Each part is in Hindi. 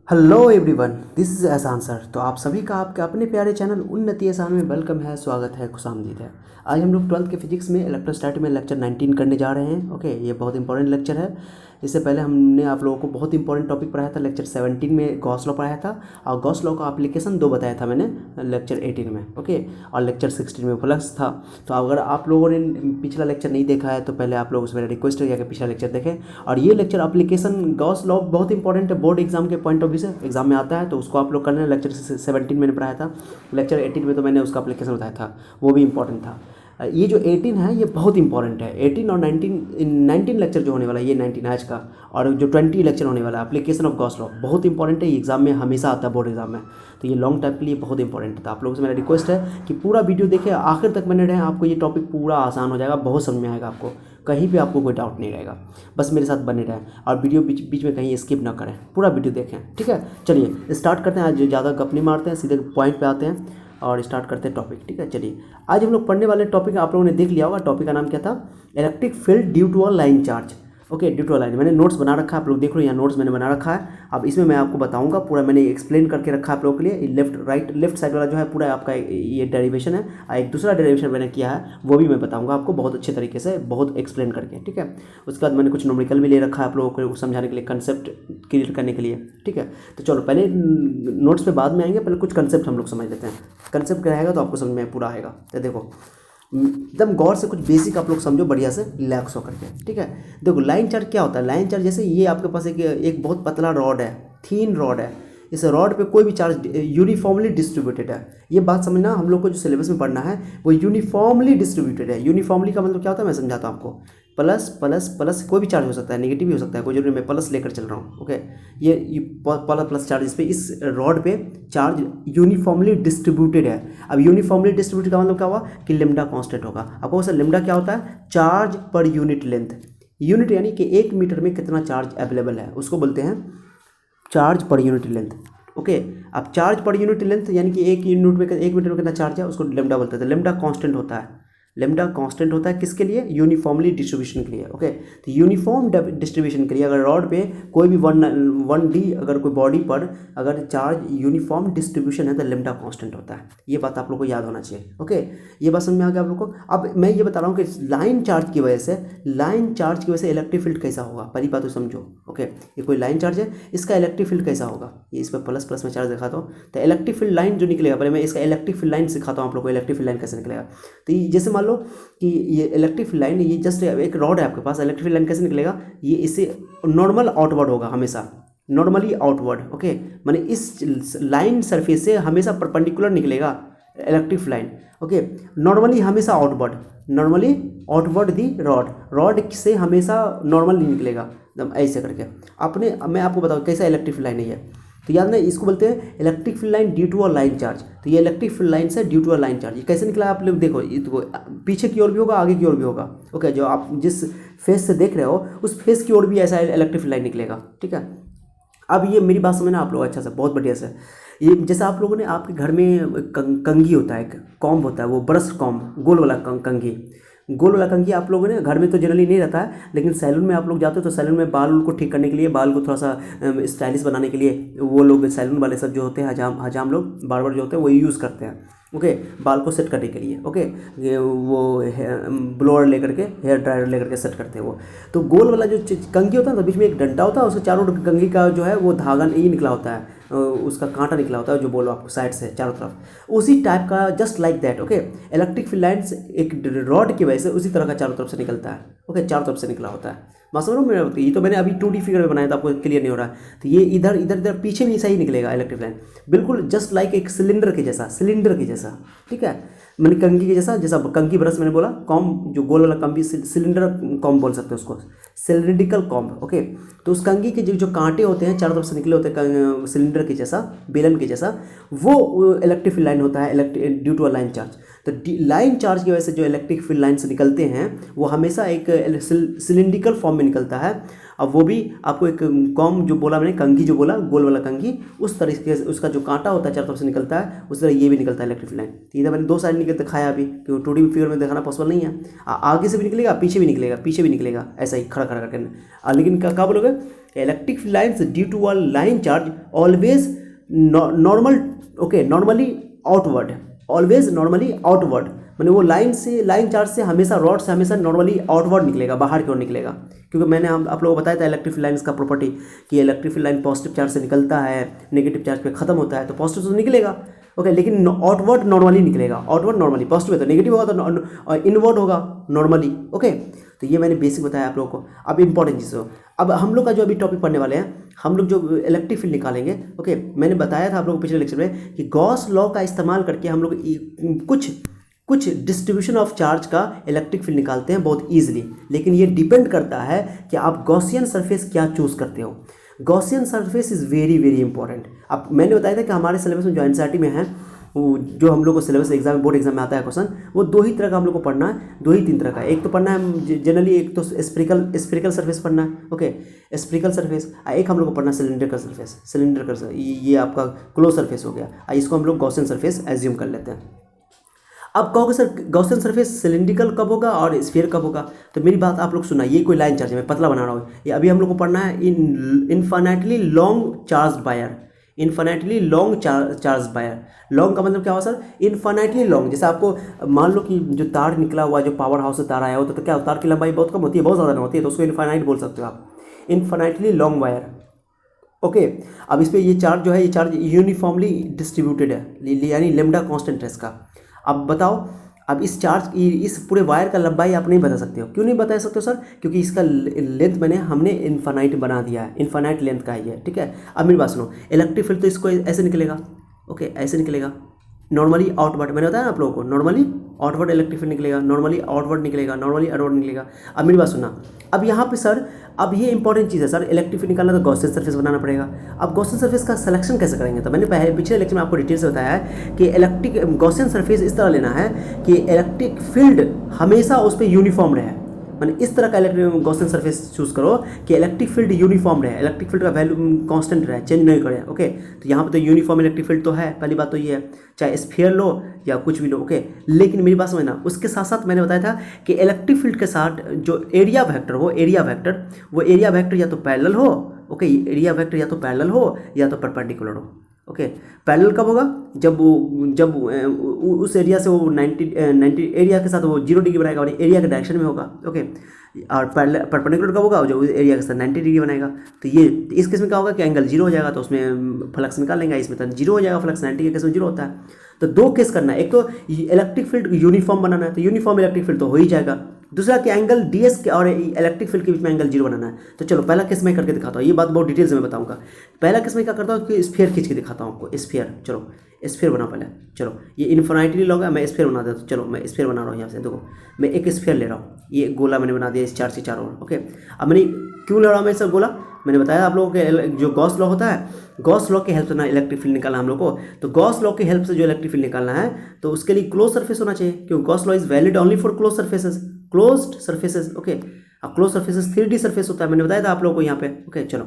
हेलो एवरीवन, दिस इज़ एहसान सर। तो आप सभी का आपके अपने प्यारे चैनल उन्नति एहसान में वेलकम है, स्वागत है, खुशामदीद है। आज हम लोग 12th के फिजिक्स में इलेक्ट्रोस्टैटिक में लेक्चर 19 करने जा रहे हैं। ओके, ये बहुत इंपॉर्टेंट लेक्चर है। इससे पहले हमने आप लोगों को बहुत इंपॉर्टेंट टॉपिक पढ़ाया था, लेक्चर 17 में गॉस लॉ पढ़ाया था, और गॉस लॉ का एप्लीकेशन 2 बताया था मैंने लेक्चर 18 में। ओके, और लेक्चर 16 में फ्लक्स था। तो अगर आप लोगों ने पिछला लेक्चर नहीं देखा है तो पहले आप लोगों से मेरा रिक्वेस्ट है कि पिछला लेक्चर देखें। और ये लेक्चर एप्लीकेशन गॉस लॉ बहुत इंपॉर्टेंट है, बोर्ड एग्जाम के पॉइंट ऑफ व्यू से एग्जाम में आता है, तो उसको आप लोग करना है। लेक्चर 17 मैंने पढ़ाया था, लेक्चर 18 में तो मैंने उसका एप्लीकेशन बताया था, वो भी इंपॉर्टेंट था। ये जो 18 है ये बहुत इंपॉर्टेंट है। 18 और 19 लेक्चर जो होने वाला है, ये 19 आज का, और जो 20 लेक्चर होने वाला है एप्लीकेशन ऑफ गॉस लॉ, बहुत इंपॉर्टेंट है। ये एग्जाम में हमेशा आता है, बोर्ड एग्जाम में, तो ये लॉन्ग टाइम के लिए बहुत इंपॉर्टेंट था। आप लोगों से मेरा रिक्वेस्ट है कि पूरा वीडियो देखें, आखिर तक बने रहें, आपको ये टॉपिक पूरा आसान हो जाएगा, बहुत समझ में आएगा आपको, कहीं भी आपको कोई डाउट नहीं रहेगा। बस मेरे साथ बने रहें और वीडियो बीच बीच में कहीं स्किप ना करें, पूरा वीडियो देखें। ठीक है, चलिए स्टार्ट करते हैं। आज ज़्यादा गप नहीं मारते हैं, सीधे पॉइंट पे आते हैं और स्टार्ट करते हैं टॉपिक। ठीक है, चलिए आज हम लोग पढ़ने वाले टॉपिक आप लोगों ने देख लिया होगा। टॉपिक का नाम क्या था? Electric field due to a line charge. Okay, due to a line, मैंने नोट्स बना रखा है, आप लोग देख लो, यहाँ नोट्स मैंने बना रखा है। अब इसमें मैं आपको बताऊंगा, पूरा मैंने एक्सप्लेन करके रखा है आप लोगों के लिए। लेफ्ट साइड वाला जो है पूरा आपका ये डेरिवेशन है, और एक दूसरा डेरिवेशन मैंने किया है, वो भी मैं बताऊंगा आपको बहुत अच्छे तरीके से, बहुत एक्सप्लेन करके। ठीक है, उसके बाद मैंने कुछ न्यूमेरिकल भी ले रखा है आप लोगों को समझाने के लिए, कंसेप्ट क्लियर करने के लिए। ठीक है, तो चलो पहले नोट्स पे बाद में आएंगे, पहले कुछ कंसेप्ट हम लोग समझ लेते हैं। कंसेप्ट रहेगा तो आपको समझ में पूरा आएगा। तो देखो, एकदम गौर से कुछ बेसिक आप लोग समझो, बढ़िया से रिलैक्स हो करके। ठीक है, देखो लाइन चार्ज क्या होता है। लाइन चार्ज जैसे ये आपके पास एक बहुत पतला रॉड है, थीन रॉड है, इस रॉड पे कोई भी चार्ज यूनिफॉर्मली डिस्ट्रीब्यूटेड है। ये बात समझना, हम लोग को जो सिलेबस में पढ़ना है वो यूनिफॉर्मली डिस्ट्रीब्यूटेड है। यूनिफॉर्मली का मतलब क्या होता है मैं समझाता हूँ आपको। प्लस प्लस प्लस कोई भी चार्ज हो सकता है, नेगेटिव भी हो सकता है, कोई जरूरी मैं प्लस लेकर चल रहा हूँ। ओके, ये प्लस चार्ज, इस पे, इस रॉड पे चार्ज यूनिफॉर्मली डिस्ट्रीब्यूटेड है। अब यूनिफॉर्मली डिस्ट्रीब्यूटेड का मतलब क्या हुआ कि लिम्डा कांस्टेंट होगा। आपको सर लिम्डा क्या होता है? Charge per unit length. Unit यानी कि 1 मीटर में कितना चार्ज अवेलेबल है, उसको बोलते हैं charge per unit length. Okay, अब चार्ज पर यूनिट लेंथ यानी कि 1 मीटर में कितना चार्ज है, उसको लेम्डा बोलते हैं। लेम्डा कांस्टेंट होता है, लेम्डा कांस्टेंट होता है किसके लिए? यूनिफॉर्मली डिस्ट्रीब्यूशन के लिए। ओके, तो यूनिफॉर्म डिस्ट्रीब्यूशन के लिए अगर रॉड पे कोई भी 1D अगर कोई बॉडी पर अगर चार्ज यूनिफॉर्म डिस्ट्रीब्यूशन है तो लेम्डा कांस्टेंट होता है। ये बात आप लोग को याद होना चाहिए। ओके, ये बात समझ में आ गया आप लोग को। अब मैं ये बता रहा हूँ कि लाइन चार्ज की वजह से इलेक्ट्रिक फील्ड कैसा होगा, पहली बात तो समझो। ओके, ये कोई लाइन चार्ज है, इसका इलेक्ट्रिक फील्ड कैसा होगा, ये इस पर प्लस प्लस में चार्ज दिखाता हूँ, तो इलेक्ट्रिक फील्ड लाइन जो निकलेगा, पहले मैं इसका इलेक्ट्रिक फील्ड लाइन सिखाता हूँ आप लोग को, इलेक्ट्रिक फील्ड लाइन कैसे निकलेगा। तो जैसे मान लो कि ये इलेक्ट्रिक फील्ड लाइन, ये जस्ट एक रॉड है आपके पास, इलेक्ट्रिक फील्ड लाइन कैसे निकलेगा? ये इससे नॉर्मल आउटवर्ड होगा हमेशा, नॉर्मली आउटवर्ड। ओके, माने इस लाइन सरफेस से हमेशा परपेंडिकुलर निकलेगा electric field line. Okay, normally हमेशा outward, normally outward the rod से हमेशा नॉर्मल नहीं निकलेगा, एकदम ऐसे करके। मैं आपको बताऊँ कैसा इलेक्ट्रिक फील्ड लाइन है ये, तो याद ना, इसको बोलते हैं electric field line due to a line charge. तो ये इलेक्ट्रिक फील्ड लाइन से due to a line charge, ये कैसे निकला आप लोग देखो, ये तो पीछे की ओर भी होगा, आगे की ओर भी होगा। ओके, जो आप जिस फेस से देख रहे हो उस फेस की ओर भी ऐसा इलेक्ट्रिक फील्ड लाइन निकलेगा। ठीक है, अब ये मेरी बात समझना आप लोग अच्छा से, बहुत बढ़िया से। ये जैसे आप लोगों ने आपके घर में कंघी होता है, एक कॉम्ब होता है, वो ब्रश कॉम्ब, गोल वाला कंघी, गोल वाला कंघी आप लोगों ने घर में तो जनरली नहीं रहता है, लेकिन सैलून में आप लोग जाते हो तो सैलून में बाल को ठीक करने के लिए, बाल को थोड़ा सा स्टाइलिश बनाने के लिए वो लोग सैलून वाले सब जो होते हैं, हजाम लोग, बार्बर जो होते हैं, वो यूज़ करते हैं। ओके, बाल को सेट करने के लिए। ओके, ये वो ब्लोअर लेकर के, हेयर ड्रायर लेकर के सेट करते हैं वो। तो गोल वाला जो कंघी होता है ना, तो बीच में एक डंडा होता है, उसके चारों कंघी का जो है वो धागा ये निकला होता है, उसका कांटा निकला होता है, जो बोलो आपको साइड से चारों तरफ, उसी टाइप का, just like that. Okay, electric field lines एक रॉड की वजह से उसी तरह का चारों तरफ से निकलता है। ओके, चारों तरफ से निकला होता है। मैं समझ रहा हूँ, ये तो मैंने अभी 2D फिगर में बनाया था, आपको क्लियर नहीं हो रहा है। तो ये इधर इधर इधर पीछे भी ऐसा ही निकलेगा इलेक्ट्रिक लाइन, बिल्कुल जस्ट लाइक एक सिलेंडर के जैसा। ठीक है, मैंने कंघी के जैसा कंघी ब्रश मैंने बोला, कॉम्ब जो गोल वाला कंघी, सिलेंडर कॉम्ब बोल सकते हैं उसको, सिलिंड्रिकल कॉम्ब। ओके, तो उस कंघी के जो कांटे होते हैं चारों तरफ से निकले होते हैं सिलेंडर के जैसा, बेलन के जैसा, वो इलेक्ट्रिक फील्ड लाइन होता है due to a line charge. तो लाइन चार्ज की वजह से जो इलेक्ट्रिक फील्ड लाइन से निकलते हैं वो हमेशा एक सिलिंड्रिकल फॉर्म में निकलता है। अब वो भी आपको एक कॉम जो बोला मैंने, कंघी जो बोला, गोल वाला कंघी, उस तरीके से उसका जो कांटा होता है चारों तरफ से निकलता है, उस तरह ये भी निकलता है इलेक्ट्रिक लाइन। तो इधर मैंने 2 साइड निकल दिखाया अभी, क्योंकि 2D फिगर में दिखाना पॉसिबल नहीं है। आगे से भी निकलेगा, पीछे भी निकलेगा, ऐसा ही खड़ा खड़ा करके। लेकिन क्या बोलोगे, कि electric field lines due to a line charge always normal, okay, normally outward, always normally outward, मैंने वो लाइन चार्ज से हमेशा, रॉड से हमेशा नॉर्मली आउटवर्ड निकलेगा, बाहर की ओर निकलेगा। क्योंकि मैंने आप लोगों को बताया था इलेक्ट्रिक फील्ड लाइन्स का प्रॉपर्टी कि electric field line positive charge से निकलता है, नेगेटिव चार्ज पे खत्म होता है, तो पॉजिटिव से निकलेगा, ओके, लेकिन आउटवर्ड नॉर्मली निकलेगा, आउटवर्ड नॉर्मली, पॉजिटिव है तो नेगेटिव होगा, तो इनवर्ड होगा नॉर्मली, ओके। तो ये मैंने बेसिक बताया आप लोगों को। अब इंपॉर्टेंट चीज़ हो, अब हम लोग का जो अभी टॉपिक पढ़ने वाले हैं, हम लोग जो इलेक्ट्रिक फील्ड निकालेंगे, ओके, मैंने बताया था आप लोगों को पिछले लेक्चर में कि गॉस लॉ का इस्तेमाल करके हम लोग कुछ डिस्ट्रीब्यूशन ऑफ चार्ज का इलेक्ट्रिक फील्ड निकालते हैं बहुत ईजिली। लेकिन ये डिपेंड करता है कि आप गॉसियन सरफेस क्या चूज़ करते हो। Gaussian surface is very very important. अब मैंने बताया था कि हमारे सिलेबस में जो एनसीईआरटी में है, वो जो हम लोग को सिलेबस एग्जाम, बोर्ड एग्जाम में आता है क्वेश्चन, वो दो ही तरह का हम लोग को पढ़ना है, दो ही तीन तरह का। एक तो पढ़ना है जनरली, एक तो स्फेरिकल सरफेस पढ़ना है, ओके, स्फेरिकल सरफेस। एक हम लोग को पढ़ना है सिलेंडरिकल सरफेस, ये आपका क्लोज सरफेस हो गया। इसको हम लोग गॉसियन सरफेस एज्यूम कर लेते हैं। अब कहोगे सर गॉसियन सरफेस सिलिंड्रिकल कब होगा और स्फीयर कब होगा? तो मेरी बात आप लोग सुना, ये कोई लाइन चार्ज है, मैं पतला बना रहा हूँ, ये अभी हम लोग को पढ़ना है infinitely long charge wire, infinitely long charge wire. Long का मतलब क्या हुआ सर? Infinitely long. जैसे आपको मान लो कि जो तार निकला हुआ, जो पावर हाउस से तार आया हो, तो क्या तार की लंबाई बहुत कम होती है, बहुत ज़्यादा नहीं होती है, तो उसको इनफाइनाइट बोल सकते हो आप, इनफाइनाइटली लॉन्ग वायर, ओके। अब इस पर ये चार्ज जो है, ये चार्ज यूनिफॉर्मली डिस्ट्रीब्यूटेड है, यानी लेमडा कांस्टेंट है इसका। अब बताओ, अब इस पूरे वायर का लंबाई आप नहीं बता सकते हो। क्यों नहीं बता सकते हो सर? क्योंकि इसका लेंथ हमने इनफाइनाइट बना दिया है, इनफाइनाइट लेंथ का ही है, ठीक है। अब मेरी बात सुनो, इलेक्ट्रिक फील्ड तो इसको ऐसे निकलेगा, ओके, ऐसे निकलेगा, नॉर्मली आउटवर्ड। मैंने बताया ना आप लोगों को, नॉर्मली आउटवर्ड इलेक्ट्रिक फील्ड निकलेगा, नॉर्मली आउटवर्ड निकलेगा, नॉर्मली आउटवर्ड निकलेगा। अब मेरी बात सुनना, अब यहाँ पे सर, अब ये इंपॉर्टेंट चीज़ है सर, इलेक्ट्रिक फील्ड निकालना तो गॉसियन सरफेस बनाना पड़ेगा। अब गॉसियन सरफेस का सिलेक्शन कैसे करेंगे? तो मैंने पिछले लेक्चर में आपको डिटेल से बताया है कि गॉसियन सरफेस इस तरह लेना है कि इलेक्ट्रिक फील्ड हमेशा उस पर यूनिफॉर्म रहे, मैंने इस तरह का गॉसियन सरफेस चूज करो कि इलेक्ट्रिक फील्ड यूनिफॉर्म रहे, इलेक्ट्रिक फील्ड का वैल्यू कांस्टेंट रहे, चेंज नहीं करे, ओके। तो यहाँ पे तो यूनिफॉर्म इलेक्ट्रिक फील्ड तो है, पहली बात तो ये है, चाहे स्फीयर लो या कुछ भी लो, ओके। लेकिन मेरी बात समझना, उसके साथ साथ मैंने बताया था कि इलेक्ट्रिक फील्ड के साथ जो एरिया वेक्टर हो, वो एरिया वेक्टर या तो पैरेलल हो, ओके, एरिया वेक्टर या तो पैरेलल हो या तो परपेंडिकुलर हो, ओके। पैरेलल कब होगा? जब उस एरिया से वो 90 एरिया के साथ वो 0 डिग्री बनाएगा और एरिया के डायरेक्शन में होगा, ओके। और परपेंडिकुलर कब होगा? जो उस एरिया के साथ 90 डिग्री बनाएगा। तो ये इस केस में क्या होगा कि एंगल 0 हो जाएगा, तो उसमें फ्लक्स निकाल लेंगे, इसमें तो 0 हो जाएगा फ्लक्स, 90 के केस में 0 होता है। तो दो केस करना है, एक तो इलेक्ट्रिक फील्ड यूनिफॉर्म बनाना है, तो यूनिफॉर्म इलेक्ट्रिक फील्ड तो हो ही जाएगा। दूसरा कि एंगल डीएस के और इलेक्ट्रिक फील्ड के बीच में एंगल 0 बनाना है। तो चलो पहला केस मैं करके दिखाता हूँ, ये बात बहुत डिटेल से मैं बताऊंगा। पहला केस मैं क्या करता हूँ कि स्फीयर खींच के दिखाता हूँ आपको, स्फीयर। चलो स्फीयर बना पहले, चलो ये इन्फिनिटी लॉग मैं स्फीयर बना देता हूँ। चलो मैं स्फीयर बना रहा हूँ यहाँ से, देखो मैं एक स्फीयर ले रहा हूँ, ये गोला मैंने बना दिया इस चार से चारों ओर, ओके। अब मैंने क्यों ले रहा हूँ मैं सब गोला? मैंने बताया आप लोगों के जो गॉस लॉ होता है, गॉस लॉ की हेल्प से ना इलेक्ट्रिक फील्ड निकालना हम लोग को। तो गॉस लॉ की हेल्प से जो इलेक्ट्रिक फील्ड निकालना है, तो उसके लिए क्लोज सरफेस होना चाहिए, क्योंकि Gauss law is valid only for closed surfaces, okay. अब क्लोज सरफेसेस 3D सरफेस होता है, मैंने बताया था आप लोगों को यहाँ पे, ओके। चलो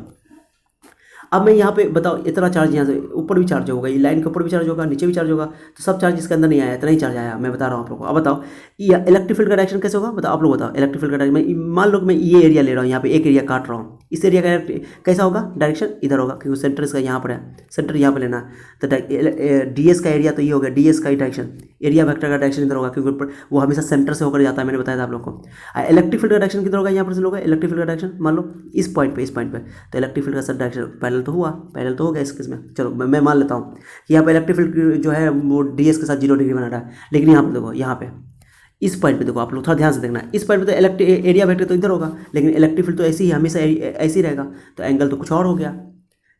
अब मैं यहाँ पे बताओ, इतना चार्ज यहाँ से ऊपर भी चार्ज होगा, ये लाइन के ऊपर भी चार्ज होगा, नीचे भी चार्ज होगा, तो सब चार्ज इसके अंदर नहीं आया, इतना ही चार्ज आया, मैं बता रहा हूँ आप लोगों को। अब बताओ ये इलेक्ट्रिक फील्ड का डायरेक्शन कैसे होगा? बताओ आप लोग बताओ, इलेक्ट्रिक फील्ड का डायरेक्शन, मैं मान लो कि मैं ये एरिया ले रहा हूँ, यहाँ पे एक एरिया काट रहा हूँ, इस एरिया का कैसा होगा डायरेक्शन? इधर होगा, क्योंकि सेंटर इसका यहाँ पर है, सेंटर यहाँ पर लेना है। तो डीएस का एरिया तो ये हो गया, डीएस का ही डायरेक्शन, एरिया वेक्टर का डायरेक्शन इधर होगा, क्योंकि वो हमेशा सेंटर से होकर जाता है, मैंने बताया था आप लोग को। इलेक्ट्रिक फील्ड का डायरेक्शन किधर होगा? यहाँ पर से होगा इलेक्ट्रिक फील्ड का डायरेक्शन, मान लो इस पॉइंट पे, तो इलेक्ट्रिक फील्ड का सर डायरेक्शन पैरेलल तो हुआ, पैरेलल तो हो गया इस केस में। चलो मैं मान लेता हूँ कि यहाँ पे इलेक्ट्रिक फील्ड जो है वो डीएस के साथ 0 डिग्री बना रहा है, लेकिन यहाँ पर देखो, यहाँ पे इस पॉइंट पे देखो, आप लोग थोड़ा ध्यान से देखना, इस पॉइंट पे तो इलेक्ट्रिक एरिया वेक्टर तो इधर होगा, लेकिन इलेक्ट्रिक फील्ड तो ऐसे ही हमेशा ऐसे ही रहेगा, तो एंगल तो कुछ और हो गया।